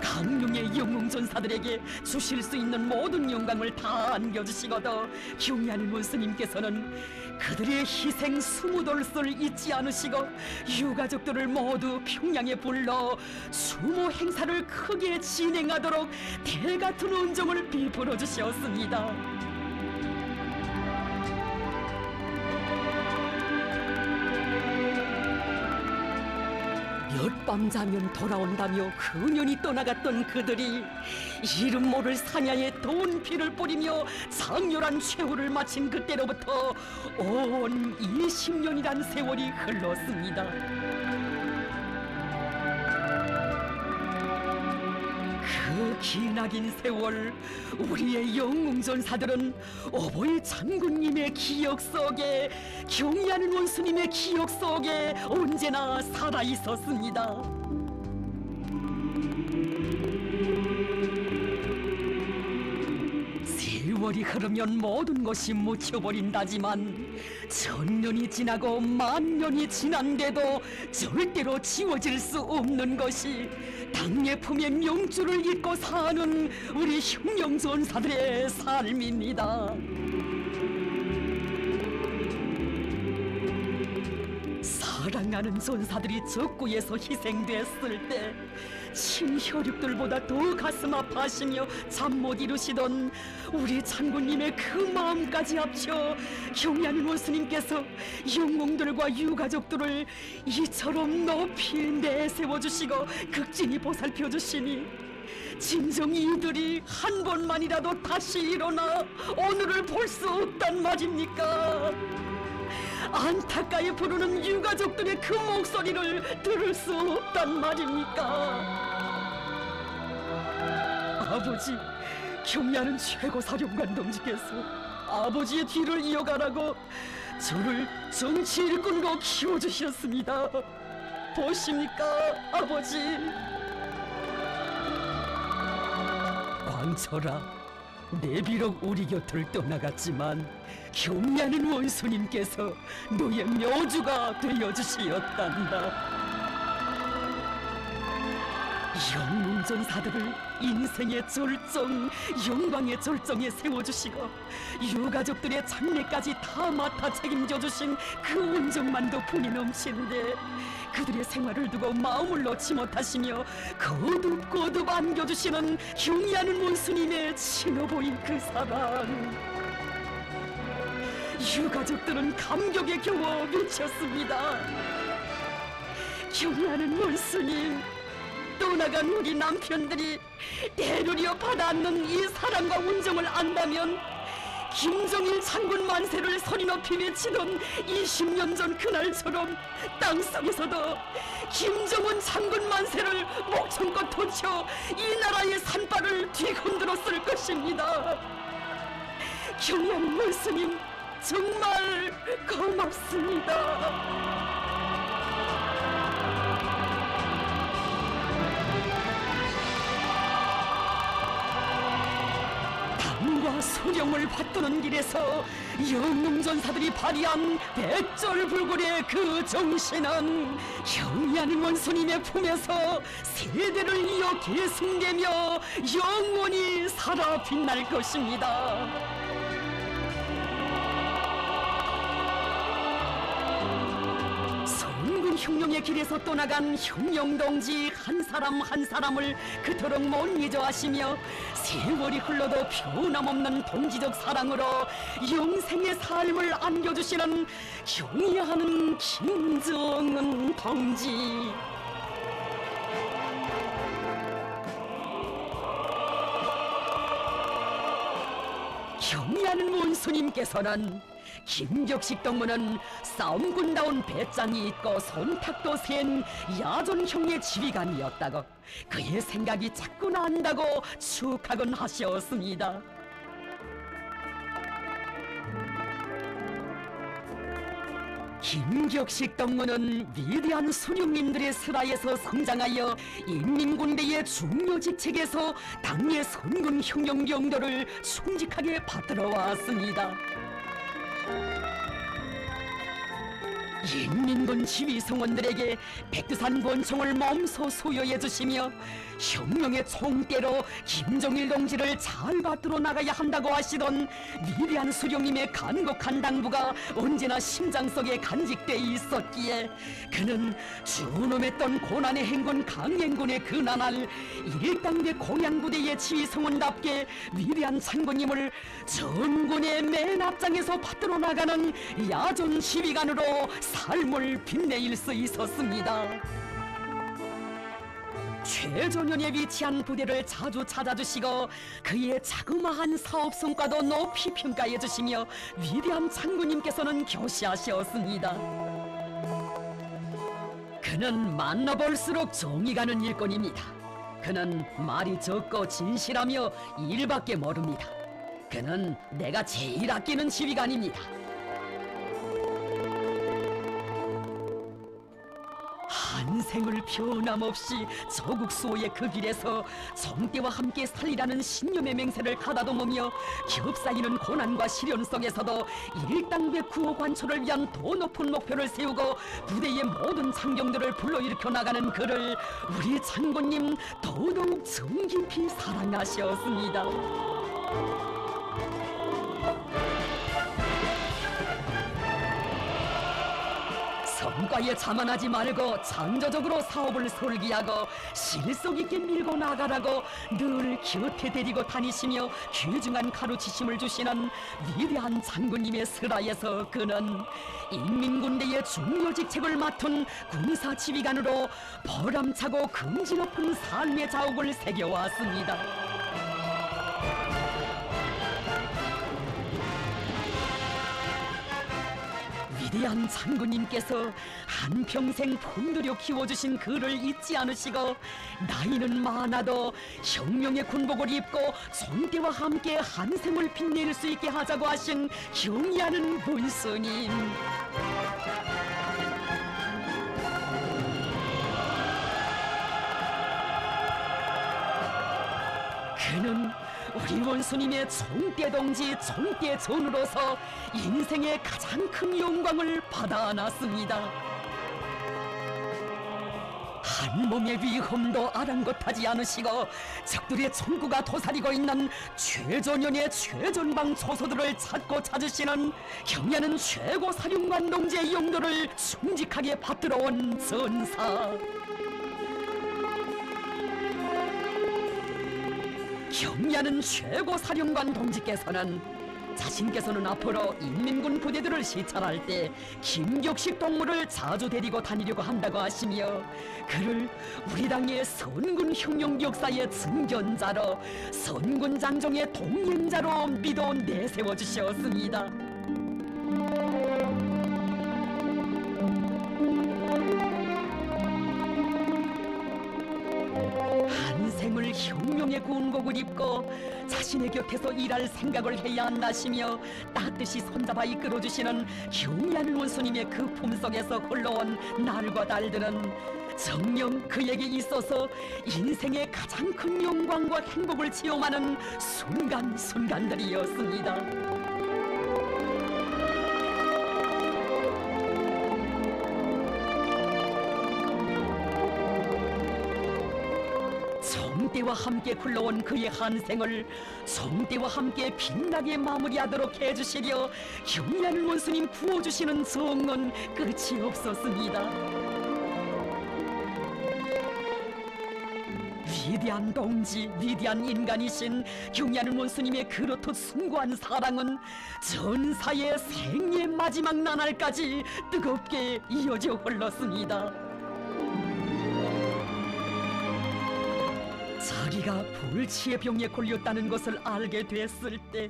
강릉의 영웅전사들에게 주실 수 있는 모든 영광을 다 안겨주시거더 경애하는 원스님께서는 그들의 희생 수무돌을 잊지 않으시고 유가족들을 모두 평양에 불러 추모 행사를 크게 진행하도록 대같은 은총을 베풀어 주셨습니다. 몇 밤 자면 돌아온다며 그년이 떠나갔던 그들이 이름 모를 사냐에 돈 피를 뿌리며 장렬한 최후를 마친 그때로부터 온 20년이란 세월이 흘렀습니다. 그 기나긴 세월, 우리의 영웅전사들은 어버이 장군님의 기억 속에, 경애하는 원수님의 기억 속에 언제나 살아있었습니다. 세월이 흐르면 모든 것이 묻혀버린다지만 천년이 지나고 만년이 지난데도 절대로 지워질 수 없는 것이 당의 품에 명주를 잇고 사는 우리 흉령전사들의 삶입니다. 사랑하는 수많은 전사들이 적구에서 희생됐을 때 친혈육들보다 더 가슴 아파하시며 잠 못 이루시던 우리 장군님의 그 마음까지 합쳐 경리하는 원수님께서 영웅들과 유가족들을 이처럼 높이 내세워주시고 극진히 보살펴주시니 진정 이들이 한 번만이라도 다시 일어나 오늘을 볼 수 없단 말입니까? 안타까이 부르는 유가족들의 그 목소리를 들을 수 없단 말입니까? 아버지, 경리하는 최고사령관 동지께서 아버지의 뒤를 이어가라고 저를 정치 일꾼으로 키워주셨습니다. 보십니까, 아버지? 광철아, 내 비록 우리 곁을 떠나갔지만 경리하는 원수님께서 너의 묘주가 되어주시었단다. 영웅전사들을 인생의 절정, 영광의 절정에 세워주시고 유가족들의 장례까지 다 맡아 책임져주신 그 온정만도 분이 넘치는데 그들의 생활을 두고 마음을 놓지 못하시며 거듭거듭 안겨주시는 경리하는 원수님의 신어 보인 그 사랑, 유가족들은 감격에 겨워 미쳤습니다. 경리하는 원수님, 떠나간 우리 남편들이 대루리어 받아안는 이 사랑과 온정을 안다면 김정일 장군 만세를 소리 높이 외치던 20년 전 그날처럼 땅속에서도 김정은 장군 만세를 목청껏 토쳐 이 나라의 산발을 뒤흔들었을 것입니다. 경리하는 원수님, 정말 고맙습니다. 당과 소령을 받드는 길에서 영웅전사들이 발휘한 백절불굴의 그 정신은 경리하는 원수님의 품에서 세대를 이어 계승되며 영원히 살아 빛날 것입니다. 선군 흉룡의 길에서 떠나간 흉룡동지 한 사람 한 사람을 그토록 못 잊어 하시며 세월이 흘러도 변함없는 동지적 사랑으로 영생의 삶을 안겨주시는 경리하는 김정은 동지. 경리하는 원수님께서는 김격식 동무는 싸움꾼다운 배짱이 있고 손탁도 센 야전형의 지휘관이었다고 그의 생각이 자꾸 난다고 축하곤 하셨습니다. 김격식 동무는 위대한 수령님들의 슬하에서 성장하여 인민군대의 중요 직책에서 당의 선군 흉령병도를 충직하게 받들어 왔습니다. 인민군 지휘성원들에게 백두산 권총을 몸소 수여해 주시며 혁명의 총대로 김정일 동지를 잘 받들어 나가야 한다고 하시던 위대한 수령님의 간곡한 당부가 언제나 심장 속에 간직돼 있었기에 그는 준엄했던 고난의 행군 강행군의 그 나날 일당대 공양부대의 지휘성원답게 위대한 장군님을 전군의 맨 앞장에서 받들어 나가는 야전 지휘관으로 삶을 빛내일 수 있었습니다. 최전연에 위치한 부대를 자주 찾아주시고 그의 자그마한 사업 성과도 높이 평가해 주시며 위대한 장군님께서는 교시하셨습니다. 그는 만나볼수록 정이 가는 일꾼입니다. 그는 말이 적고 진실하며 일밖에 모릅니다. 그는 내가 제일 아끼는 지휘관입니다. 한생을 변함없이 조국 수호의 그 길에서 정대와 함께 살리라는 신념의 맹세를 가다듬으며 겹싸이는 고난과 시련 속에서도 일당백 구호 관초를 위한 더 높은 목표를 세우고 부대의 모든 장병들을 불러일으켜 나가는 그를 우리 장군님 더더욱 정 깊이 사랑하셨습니다. 성과에 자만하지 말고 창조적으로 사업을 설계하고 실속 있게 밀고 나가라고 늘 곁에 데리고 다니시며 귀중한 가르치심을 주시는 위대한 장군님의 슬하에서 그는 인민군대의 중요 직책을 맡은 군사지휘관으로 보람차고 긍지 높은 삶의 자옥을 새겨왔습니다. 위대한 장군님께서 한평생 품들여 키워주신 그를 잊지 않으시고 나이는 많아도 혁명의 군복을 입고 총대와 함께 한생을 빛낼 수 있게 하자고 하신 경의하는 문스님. 그는 우리 원수님의 총대동지 총대전으로서 인생의 가장 큰 영광을 받아놨습니다. 한 몸의 위험도 아랑곳하지 않으시고 적들의 총구가 도사리고 있는 최전연의 최전방 초소들을 찾고 찾으시는 경야는 최고 사령관 동지의 용도를 충직하게 받들어온 전사. 경야는 최고 사령관 동지께서는 자신께서는 앞으로 인민군 부대들을 시찰할 때 김격식 동무를 자주 데리고 다니려고 한다고 하시며 그를 우리 당의 선군 혁명 역사의 증견자로 선군 장정의 동행자로 믿어 내세워 주셨습니다. 한생을 혁명의 군복을 입고 자신의 곁에서 일할 생각을 해야 한다시며 따뜻이 손잡아 이끌어주시는 경의하는 원수님의 그 품속에서 흘러온 날과 달들은 정녕 그에게 있어서 인생의 가장 큰 영광과 행복을 체험하는 순간순간들이었습니다. 총대와 함께 굴러온 그의 한생을 총대와 함께 빛나게 마무리하도록 해주시려 경의하는 원수님 구워주시는 정은 끝이 없었습니다. 위대한 동지, 위대한 인간이신 경의하는 원수님의 그렇듯 숭고한 사랑은 전사의 생의 마지막 나날까지 뜨겁게 이어져 흘렀습니다. 자기가 불치의 병에 걸렸다는 것을 알게 됐을 때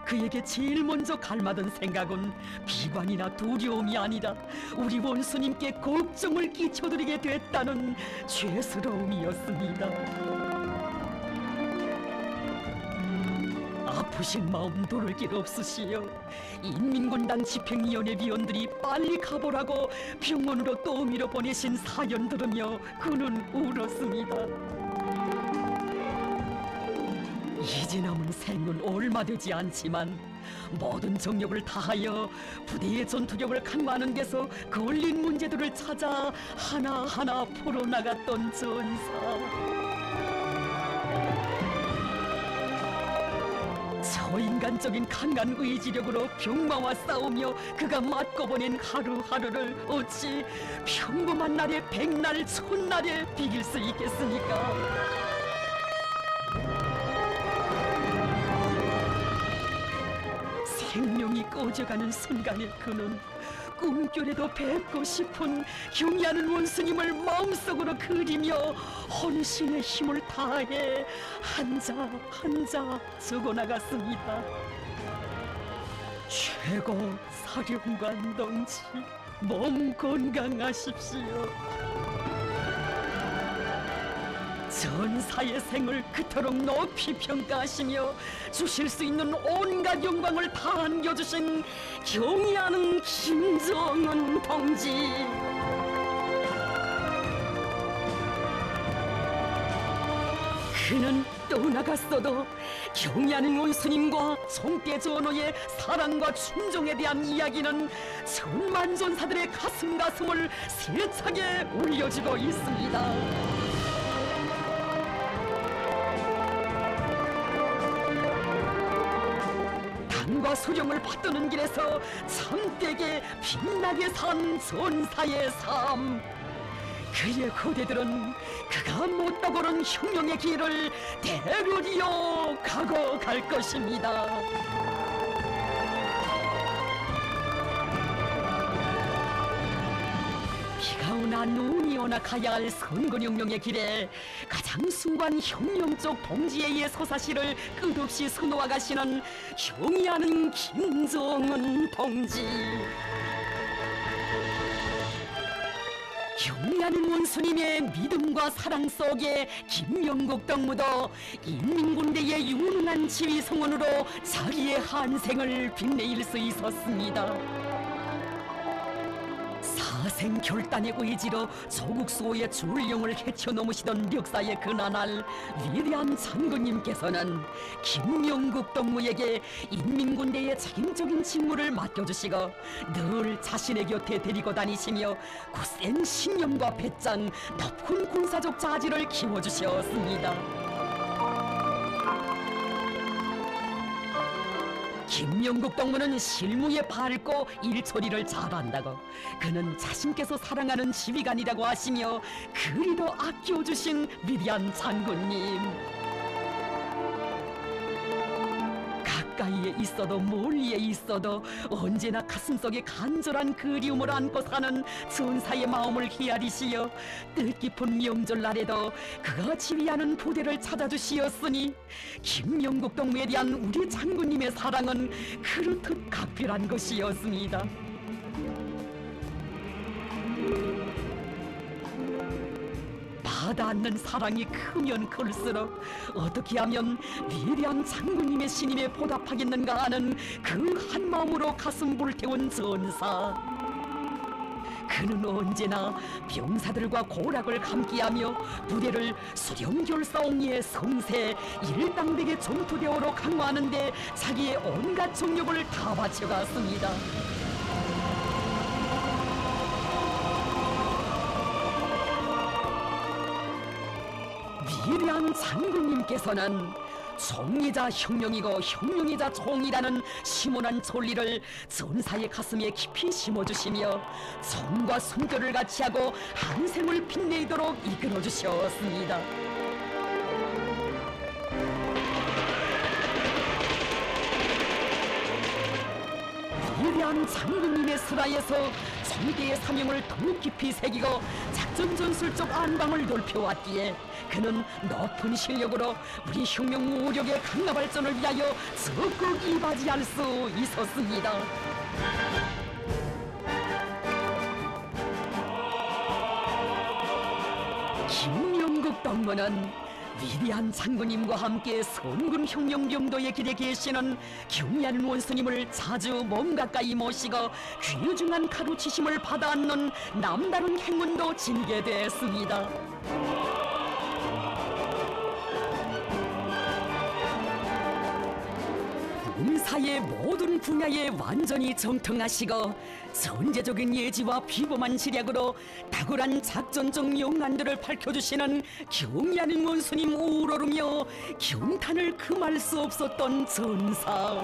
그에게 제일 먼저 갈마든 생각은 비관이나 두려움이 아니라 우리 원수님께 걱정을 끼쳐드리게 됐다는 죄스러움이었습니다. 아프신 마음 돌을 길 없으시여 인민군당 집행위원회 위원들이 빨리 가보라고 병원으로 떠밀어 보내신 사연 들으며 그는 울었습니다. 이제 남은 생은 얼마 되지 않지만 모든 정력을 다하여 부대의 전투력을 강화하는 데서 걸린 문제들을 찾아 하나하나 풀어나갔던 전사. 저인간적인 강한 의지력으로 병마와 싸우며 그가 맞고 보낸 하루하루를 어찌 평범한 날에 백날 천날에 비길 수 있겠습니까? 생명이 꺼져가는 순간에 그는 꿈결에도 뵙고 싶은 경의하는 원수님을 마음속으로 그리며 혼신의 힘을 다해 한자 한자 적어나갔습니다. 최고 사령관 동지, 몸 건강하십시오. 전사의 생을 그토록 높이 평가하시며 주실 수 있는 온갖 영광을 다 안겨주신 경의하는 김정은 동지. 그는 떠나갔어도 경의하는 원수님과 총대 전호의 사랑과 충정에 대한 이야기는 천만전사들의 가슴을 세차게 울려주고 있습니다. 수령을 받드는 길에서 참되게 빛나게 산 전사의 삶. 그의 후대들은 그가 못다 걸은 혁명의 길을 대로리어 가고 갈 것입니다. 비가 오나 눈이 오나 가야 할 선거혁명의 길에 가장 숭고한 혁명적 동지에 의해 서사시를 끝없이 수놓아 가시는 경의하는 김정은 동지. 경의하는 원수님의 믿음과 사랑 속에 김명국 동무도 인민군대의 유능한 지휘성원으로 자기의 한생을 빛내일 수 있었습니다. 사생 결단의 의지로 조국 수호의 줄령을 헤쳐넘으시던 역사의 그나날 위대한 장군님께서는 김명국 동무에게 인민군대의 책임적인 직무를 맡겨주시고 늘 자신의 곁에 데리고 다니시며 굳센 신념과 배짱, 높은 군사적 자질을 키워주셨습니다. 김명국 동무는 실무에 밝고 일처리를 잘한다고, 그는 자신께서 사랑하는 지휘관이라고 하시며 그리도 아껴주신 위대한 장군님. 가까이에 있어도 멀리에 있어도 언제나 가슴속에 간절한 그리움을 안고 사는 전사의 마음을 헤아리시어 뜻깊은 명절날에도 그가 지휘하는 부대를 찾아주시었으니 김명국 동무에 대한 우리 장군님의 사랑은 그렇듯 각별한 것이었습니다. 받아안는 사랑이 크면 클수록 어떻게 하면 위대한 장군님의 신임에 보답하겠는가 하는 그 한마음으로 가슴 불태운 전사. 그는 언제나 병사들과 고락을 함께하며 부대를 수령결사옹리의 성세 일당백의 전투대오로 강화하는 데 자기의 온갖 정력을 다 바쳐갔습니다. 위대한 장군님께서는 총이자 혁명이고 혁명이자 총이라는 심오한 진리를 전사의 가슴에 깊이 심어주시며 총과 숨결을 같이하고 한생을 빛내도록 이끌어주셨습니다. 위대한 장군님의 슬하에서 총대의 사명을 더욱 깊이 새기고 작전 전술적 안방을 넓혀왔기에 그는 높은 실력으로 우리 혁명 우력의 강화 발전을 위하여 적극 이바지할 수 있었습니다. 김명국 동무는 위대한 장군님과 함께 선군 혁명병도의 길에 계시는 경의하는 원수님을 자주 몸 가까이 모시고 귀중한 가르치심을 받아안는 남다른 행운도 지니게 됐습니다. 군사의 모든 분야에 완전히 정통하시고 선제적인 예지와 비범한 지략으로 탁월한 작전적 용안들을 밝혀주시는 경의하는 원수님 우러르며 경탄을 금할 수 없었던 전사.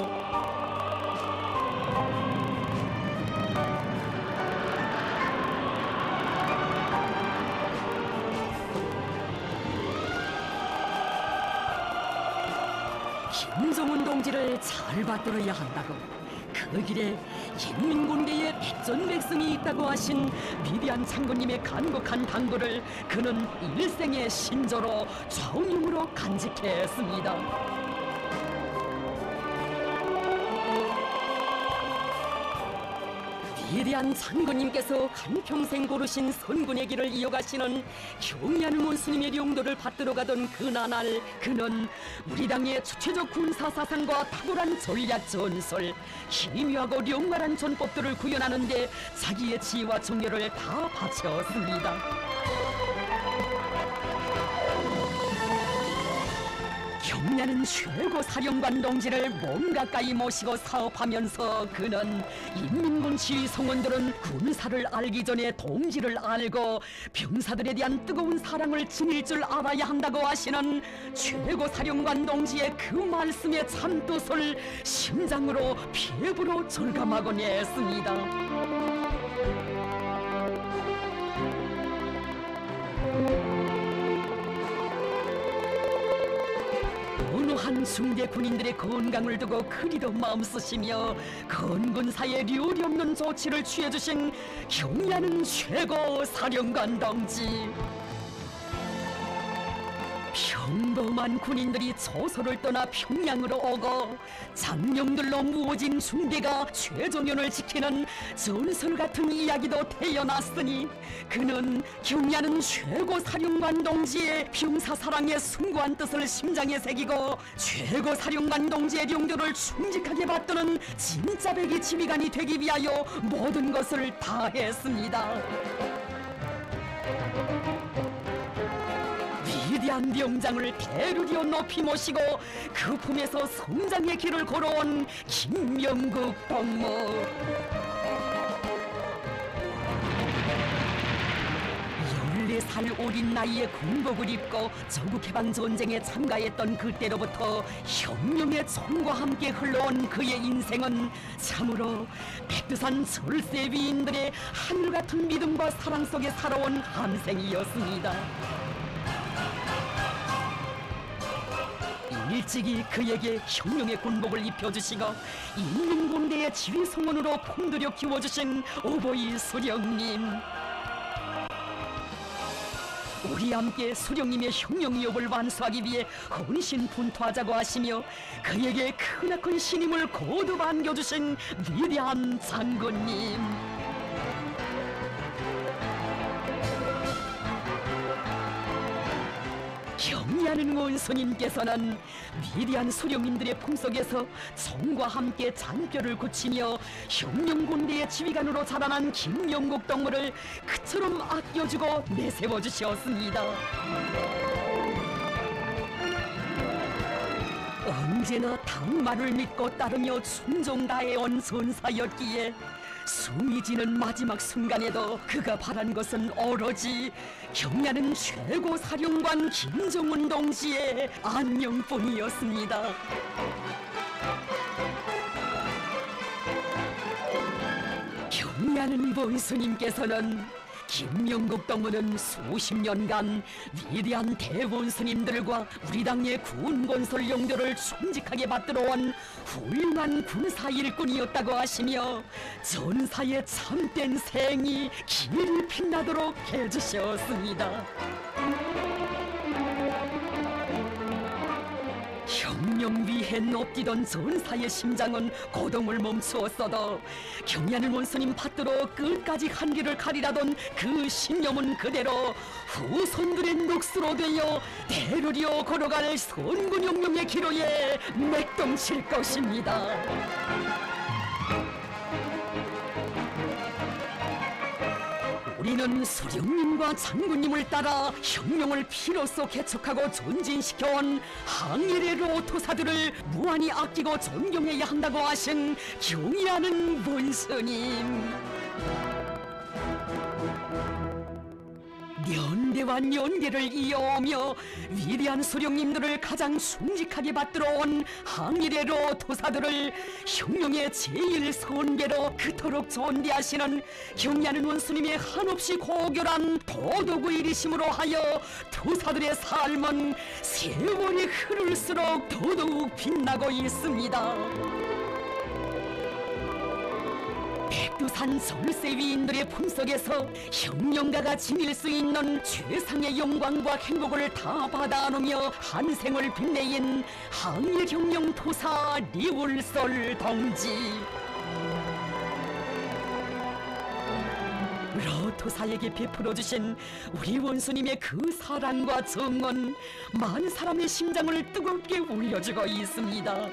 김정은 동지를 잘 받들어야 한다고, 그 길에 인민군대에 백전백승이 있다고 하신 위대한 장군님의 간곡한 당부를 그는 일생의 신조로 좌우명으로 간직했습니다. 위대한 장군님께서 한평생 고르신 선군의 길을 이어가시는 경의하는 원수님의 용도를 받들어 가던 그나날, 그는 우리 당의 주체적 군사사상과 탁월한 전략 전술, 기묘하고 용활한 전법들을 구현하는 데 자기의 지혜와 정열을 다 바쳤습니다. 경야는 최고 사령관 동지를 몸 가까이 모시고 사업하면서 그는 인민군 지휘 성원들은 군사를 알기 전에 동지를 알고 병사들에 대한 뜨거운 사랑을 지닐 줄 알아야 한다고 하시는 최고 사령관 동지의 그 말씀의 참뜻을 심장으로 피부로 절감하곤 했습니다. 어느 한 중대 군인들의 건강을 두고 그리도 마음 쓰시며 건군사에 류리 없는 조치를 취해주신 경야는 최고 사령관 동지. 평범한 군인들이 조소를 떠나 평양으로 오고 장령들로 무어진 중대가 최종현을 지키는 전설 같은 이야기도 태어났으니 그는 경야는 최고 사령관 동지의 병사 사랑의 숭고한 뜻을 심장에 새기고 최고 사령관 동지의 용도를 충직하게 받드는 진짜 백의 지휘관이 되기 위하여 모든 것을 다했습니다. 위대한 명장을 대류리어 높이 모시고 그 품에서 성장의 길을 걸어온 김명국 동무. 14살 어린 나이에 군복을 입고 조국해방전쟁에 참가했던 그때로부터 혁명의 총과 함께 흘러온 그의 인생은 참으로 백두산 절세 위인들의 하늘같은 믿음과 사랑 속에 살아온 한 생이었습니다. 일찍이 그에게 혁명의 군복을 입혀주시고 인민군대의 지휘성원으로 품들여 키워주신 어버이 수령님, 우리 함께 수령님의 혁명 위협을 완수하기 위해 헌신분투하자고 하시며 그에게 크나큰 신임을 거듭 안겨주신 위대한 장군님, 경야는 원수님께서는 위대한 수령님들의 품속에서 총과 함께 잔뼈를 굳히며 혁명군대의 지휘관으로 자라난 김명국 동무를 그처럼 아껴주고 내세워주셨습니다. 언제나 당말을 믿고 따르며 순종 다해온 전사였기에 숨이 지는 마지막 순간에도 그가 바란 것은 오로지 경야는 최고 사령관 김정은 동지의 안녕뿐이었습니다. 경야는 원수님께서는 김명국 동무는 수십 년간 위대한 대원스님들과 우리 당의 군건설 용도를 충직하게 받들어온 훌륭한 군사 일꾼이었다고 하시며 전사의 참된 생이 길이 빛나도록 해주셨습니다. 혁명 위해 높디던 전사의 심장은 고동을 멈추었어도 경야는 원수님 받들어 끝까지 한 길을 가리라던 그 신념은 그대로 후손들의 몫으로 되어 대르리어 걸어갈 선군혁명의 기로에 맥동칠 것입니다. 우리는 수령님과 장군님을 따라 혁명을 피로써 개척하고 존진시켜온 항일의 로토사들을 무한히 아끼고 존경해야 한다고 하신 경의하는 원수님. 연대와 연대를 이어오며 위대한 수령님들을 가장 충직하게 받들어온 항일의 로토사들을 혁명의 제일 선배로 그토록 존대하시는 경의하는 원수님의 한없이 고결한 도덕의리심으로 하여 토사들의 삶은 세월이 흐를수록 더더욱 빛나고 있습니다. 백두산 절세 위인들의 품속에서 혁명가가 지닐 수 있는 최상의 영광과 행복을 다 받아 안으며 한 생을 빛내인 항일혁명 토사 리울솔 동지. 로토사에게 베풀어주신 우리 원수님의 그 사랑과 정은 많은 사람의 심장을 뜨겁게 울려주고 있습니다.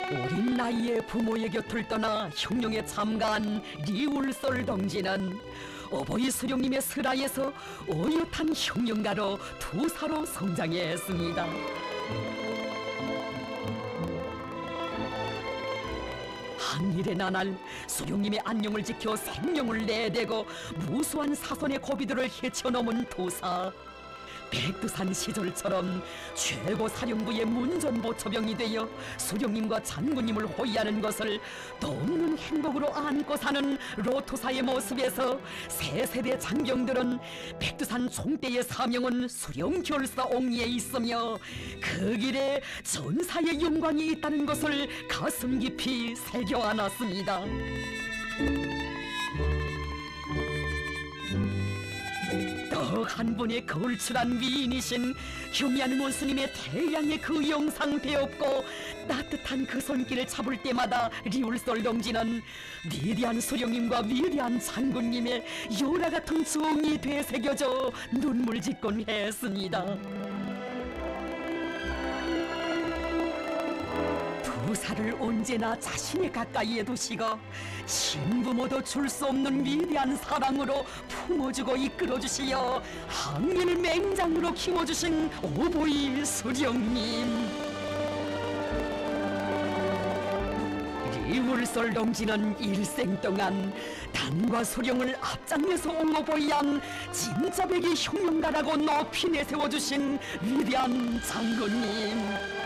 어린 나이에 부모의 곁을 떠나 혁명에 참가한 리울솔 동지는 어버이 수령님의 슬하에서 어엿한 흉령가로 투사로 성장했습니다. 항일의 나날 수령님의 안녕을 지켜 생명을 내대고 무수한 사선의 고비들을 헤쳐넘은 도사. 백두산 시절처럼 최고 사령부의 문전보초병이 되어 수령님과 장군님을 호위하는 것을 넘는 행복으로 안고 사는 로토사의 모습에서 새 세대 장병들은 백두산 총대의 사명은 수령결사 옹리에 있으며 그 길에 전사의 영광이 있다는 것을 가슴 깊이 새겨 안았습니다. 한 분의 걸출한 미인이신 경의하는 원수님의 태양의 그 영상 배웠고 따뜻한 그 손길을 잡을 때마다 리울솔동지는 위대한 수령님과 위대한 장군님의 요라 같은 정이 되새겨져 눈물 짓곤 했습니다. 도사를 언제나 자신의 가까이에 두시고 친부모도 줄 수 없는 위대한 사랑으로 품어주고 이끌어주시어 항일 맹장으로 키워주신 어버이 수령님. 리울솔동지는 일생 동안 당과 수령을 앞장내서 옹호보이한 진짜백의 흉령가라고 높이 내세워주신 위대한 장군님.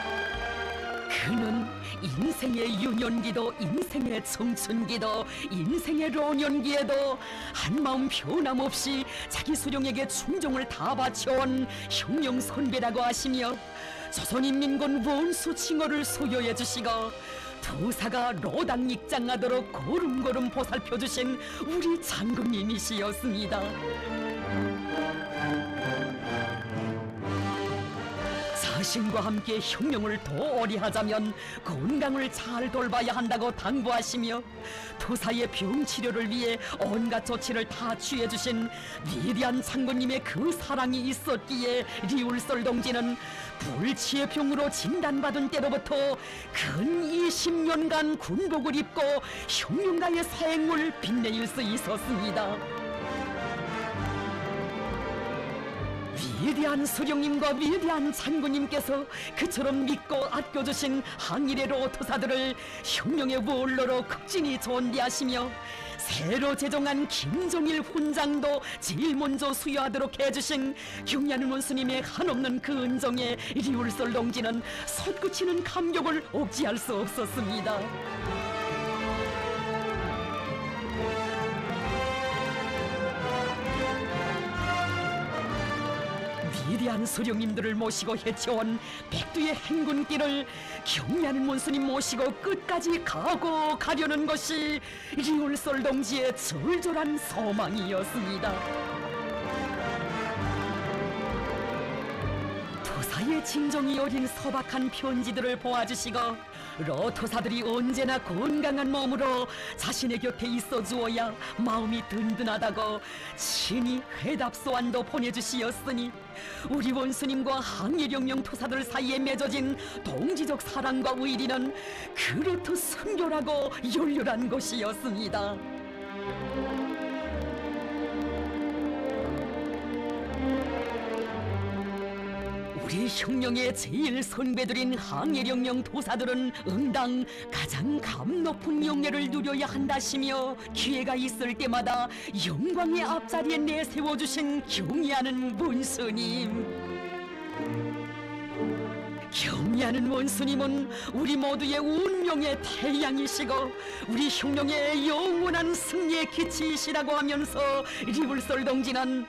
그는 인생의 유년기도 인생의 청춘기도 인생의 노년기에도 한마음 변함없이 자기 수령에게 충정을 다 바쳐온 흉령 선배라고 하시며 조선인민군 원수 칭호를 소유해 주시고 도사가 로당 입장하도록 고름고름 보살펴 주신 우리 장군님이시였습니다. 자신과 함께 흉령을 더 오래 하자면 건강을 잘 돌봐야 한다고 당부하시며 도사의 병치료를 위해 온갖 조치를 다 취해주신 위대한 장군님의 그 사랑이 있었기에 리울솔동지는 불치의 병으로 진단받은 때로부터 근 20년간 군복을 입고 흉령가의 생을 빛내일 수 있었습니다. 위대한 수령님과 위대한 장군님께서 그처럼 믿고 아껴주신 항일의 로토사들을 흉령의 원로로 극진히 존대하시며 새로 제정한 김종일 훈장도 제일 먼저 수여하도록 해주신 경의하는 원수님의 한없는 그 은정에 리울솔동지는 솟구치는 감격을 억제할 수 없었습니다. 위대한 수령님들을 모시고 헤쳐온 백두의 행군길을 경의하는 원수님 모시고 끝까지 가고 가려는 것이 리울솔동지의 절절한 소망이었습니다. 도사의 진정이 어린 소박한 편지들을 보아주시고 로토사들이 언제나 건강한 몸으로 자신의 곁에 있어 주어야 마음이 든든하다고 친히 회답소안도 보내주시었으니 우리 원수님과 항일영령 토사들 사이에 맺어진 동지적 사랑과 의리는 그렇듯 순결하고 열렬한 것이었습니다. 우리 흉령의 제일 선배들인 항일영령 도사들은 응당 가장 감 높은 영예를 누려야 한다시며 기회가 있을 때마다 영광의 앞자리에 내세워주신 경의하는 원수님. 경의하는 원수님은 우리 모두의 운명의 태양이시고 우리 흉령의 영원한 승리의 기치이시라고 하면서 리울솔동지는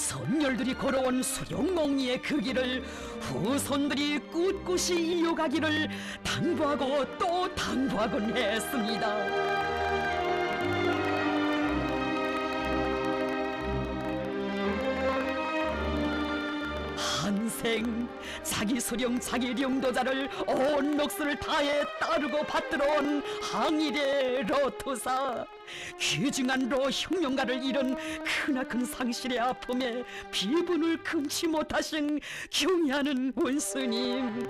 선열들이 걸어온 수령몽리의 그 길을 후손들이 꿋꿋이 이어가기를 당부하고 또 당부하곤 했습니다. 한생 자기 수령 자기 령도자를 온 넋을 다해 따르고 받들어온 항일의 로토사, 귀중한 로 흉령가를 잃은 크나큰 상실의 아픔에 비분을 금치 못하신 경의하는 원수님.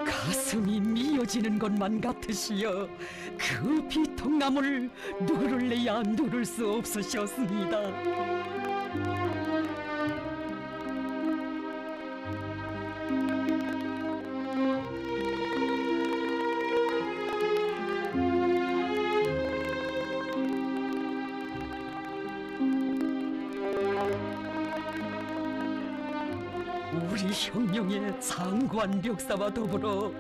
가슴이 미어 익어지는 것만 같으시어 그 비통함을 누를래야 누를 수 없으셨습니다. 우리 형령의 장관 벽사와 더불어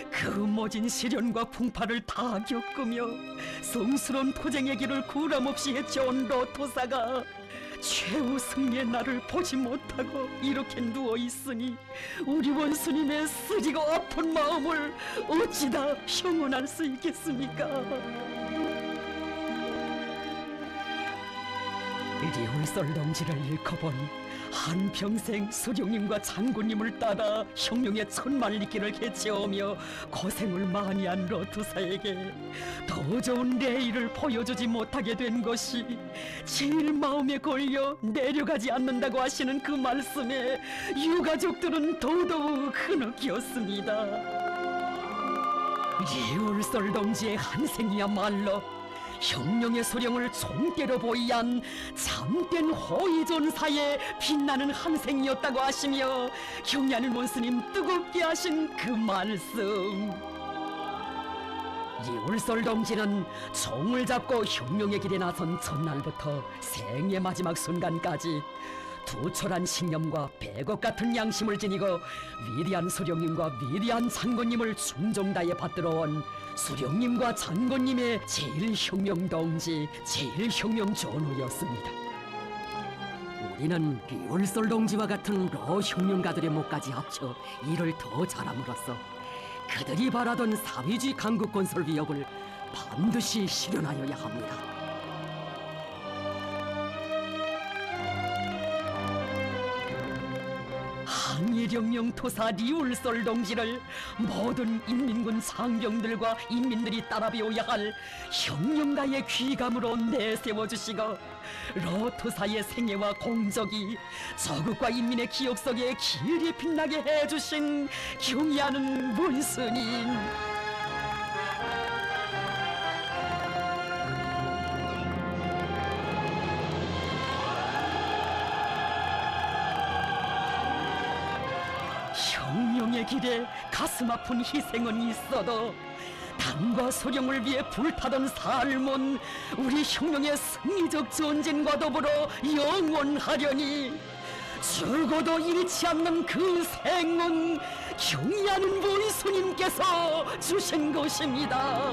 그 모진 시련과 풍파를 다 겪으며 성스러운 토쟁의 길을 구람없이 헤쳐온 로토사가 최후 승리의 날을 보지 못하고 이렇게 누워있으니 우리 원수님의 쓰리고 아픈 마음을 어찌다 형언할 수 있겠습니까? 리울썰렁지를 일컬어본 한평생 수령님과 장군님을 따라 형령의 천만리길을 개최하며 고생을 많이 한 로투사에게 더 좋은 레일을 보여주지 못하게 된 것이 제일 마음에 걸려 내려가지 않는다고 하시는 그 말씀에 유가족들은 더더욱 흐느꼈습니다. 리울썰렁지의 한생이야말로 형령의 소령을 총대로 보이한 참된 호의존사의 빛나는 한생이었다고 하시며 경애하는 원수님 뜨겁게 하신 그 말씀. 리울썰렁지는 총을 잡고 형령의 길에 나선 첫날부터 생의 마지막 순간까지 투철한 신념과 백억 같은 양심을 지니고 위대한 수령님과 위대한 장군님을 충정 다해 받들어온 수령님과 장군님의 제일 혁명 동지, 제일 혁명 전우였습니다. 우리는 리울썰렁지와 같은 로 혁명가들의 목까지 합쳐 일을 더 잘함으로써 그들이 바라던 사회주의 강국 건설 위협을 반드시 실현하여야 합니다. 항일혁명 토사 리울썰렁지를 모든 인민군 상병들과 인민들이 따라 배워야 할 혁명가의 귀감으로 내세워주시고 로토사의 생애와 공적이 저국과 인민의 기억 속에 길이 빛나게 해주신 경의하는 문스님. 혁명의 길에 가슴 아픈 희생은 있어도 당과 소령을 위해 불타던 삶은 우리 혁명의 승리적 전쟁과 더불어 영원하려니 죽어도 잃지 않는 그 생은 경의하는 원수님께서 주신 것입니다.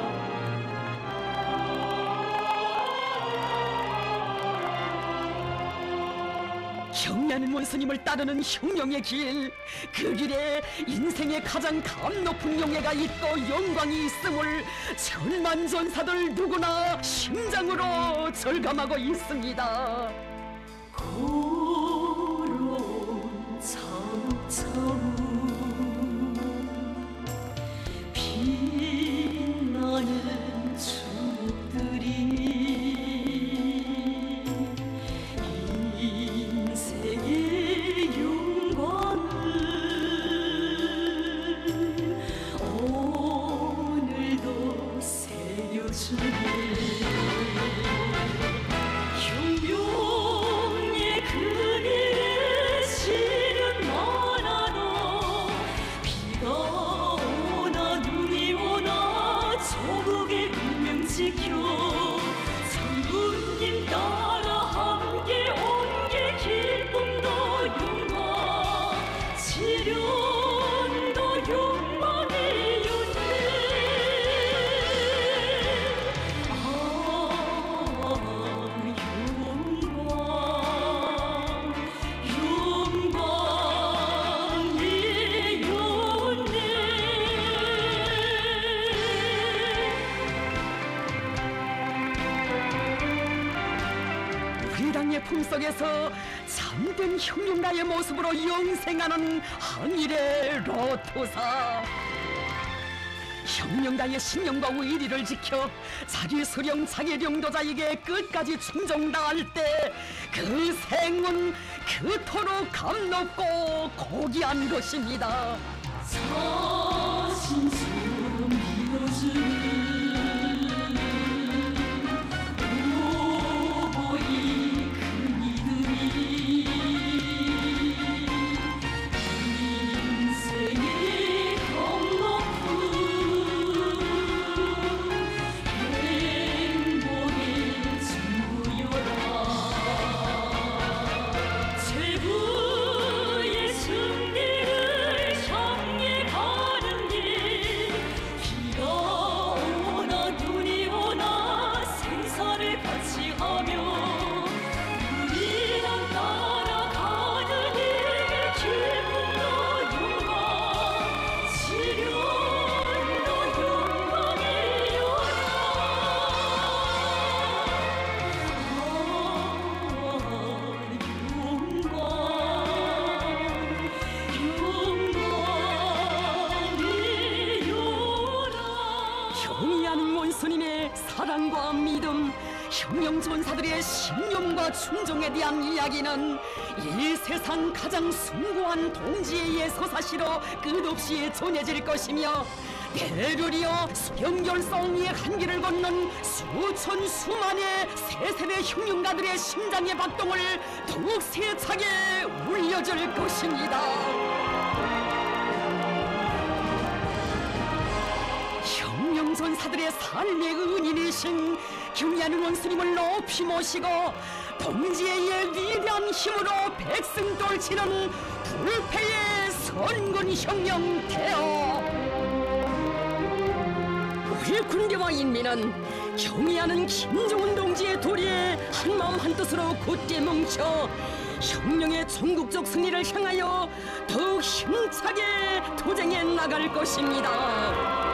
경애하는 원수님을 따르는 혁명의 길, 그 길에 인생의 가장 감 높은 용예가 있고 영광이 있음을 천만 전사들 누구나 심장으로 절감하고 있습니다. 고로운 차우차우 빛나는 추억들이 혁명의 그늘에 시련 많아도 비가 오나 눈이 오나 조국의 운명 지켜 장군님 따라 함께 온 게 기쁨도 영광 시련도 영광이었네. 우리 당의 품속에서 참된 혁명가의 모습으로 영생하는 항일의 로토사. 혁명가의 신념과 의리를 지켜 자기 수령 자기領도자에게 끝까지 충정다할 때 그 생은 그토록 감높고 고귀한 것입니다. 사신수름 오보이 그 믿음이 인생이 넉넉한 행복의 증거여라. 제부의 승리를 향해 가는 길 비가 오나 눈이 오나 생사를 같이 하며 우리랑 따라가는 일 기쁨도 영광 시련도 영광이요라. 경의하는 원수님의 사랑과 믿음, 혁명전사들의 신념과 충정에 대한 이야기는 이 세상 가장 숭고한 동지에 의해 서사시로 끝없이 전해질 것이며, 대별이여 수경결성의 한계를 걷는 수천 수만의 세세대 혁명가들의 심장의 박동을 더욱 세차게 울려줄 것입니다. 혁명전사들의 삶의 은인이신 경의하는 원수님을 높이 모시고 동지의 위대한 힘으로 백성 돌치는 불패의 선군혁명 대어. 우리 군대와 인민은 경의하는 김정은 동지의 도리에 한마음 한뜻으로 굳게 뭉쳐 혁명의 전국적 승리를 향하여 더욱 힘차게 도쟁해 나갈 것입니다.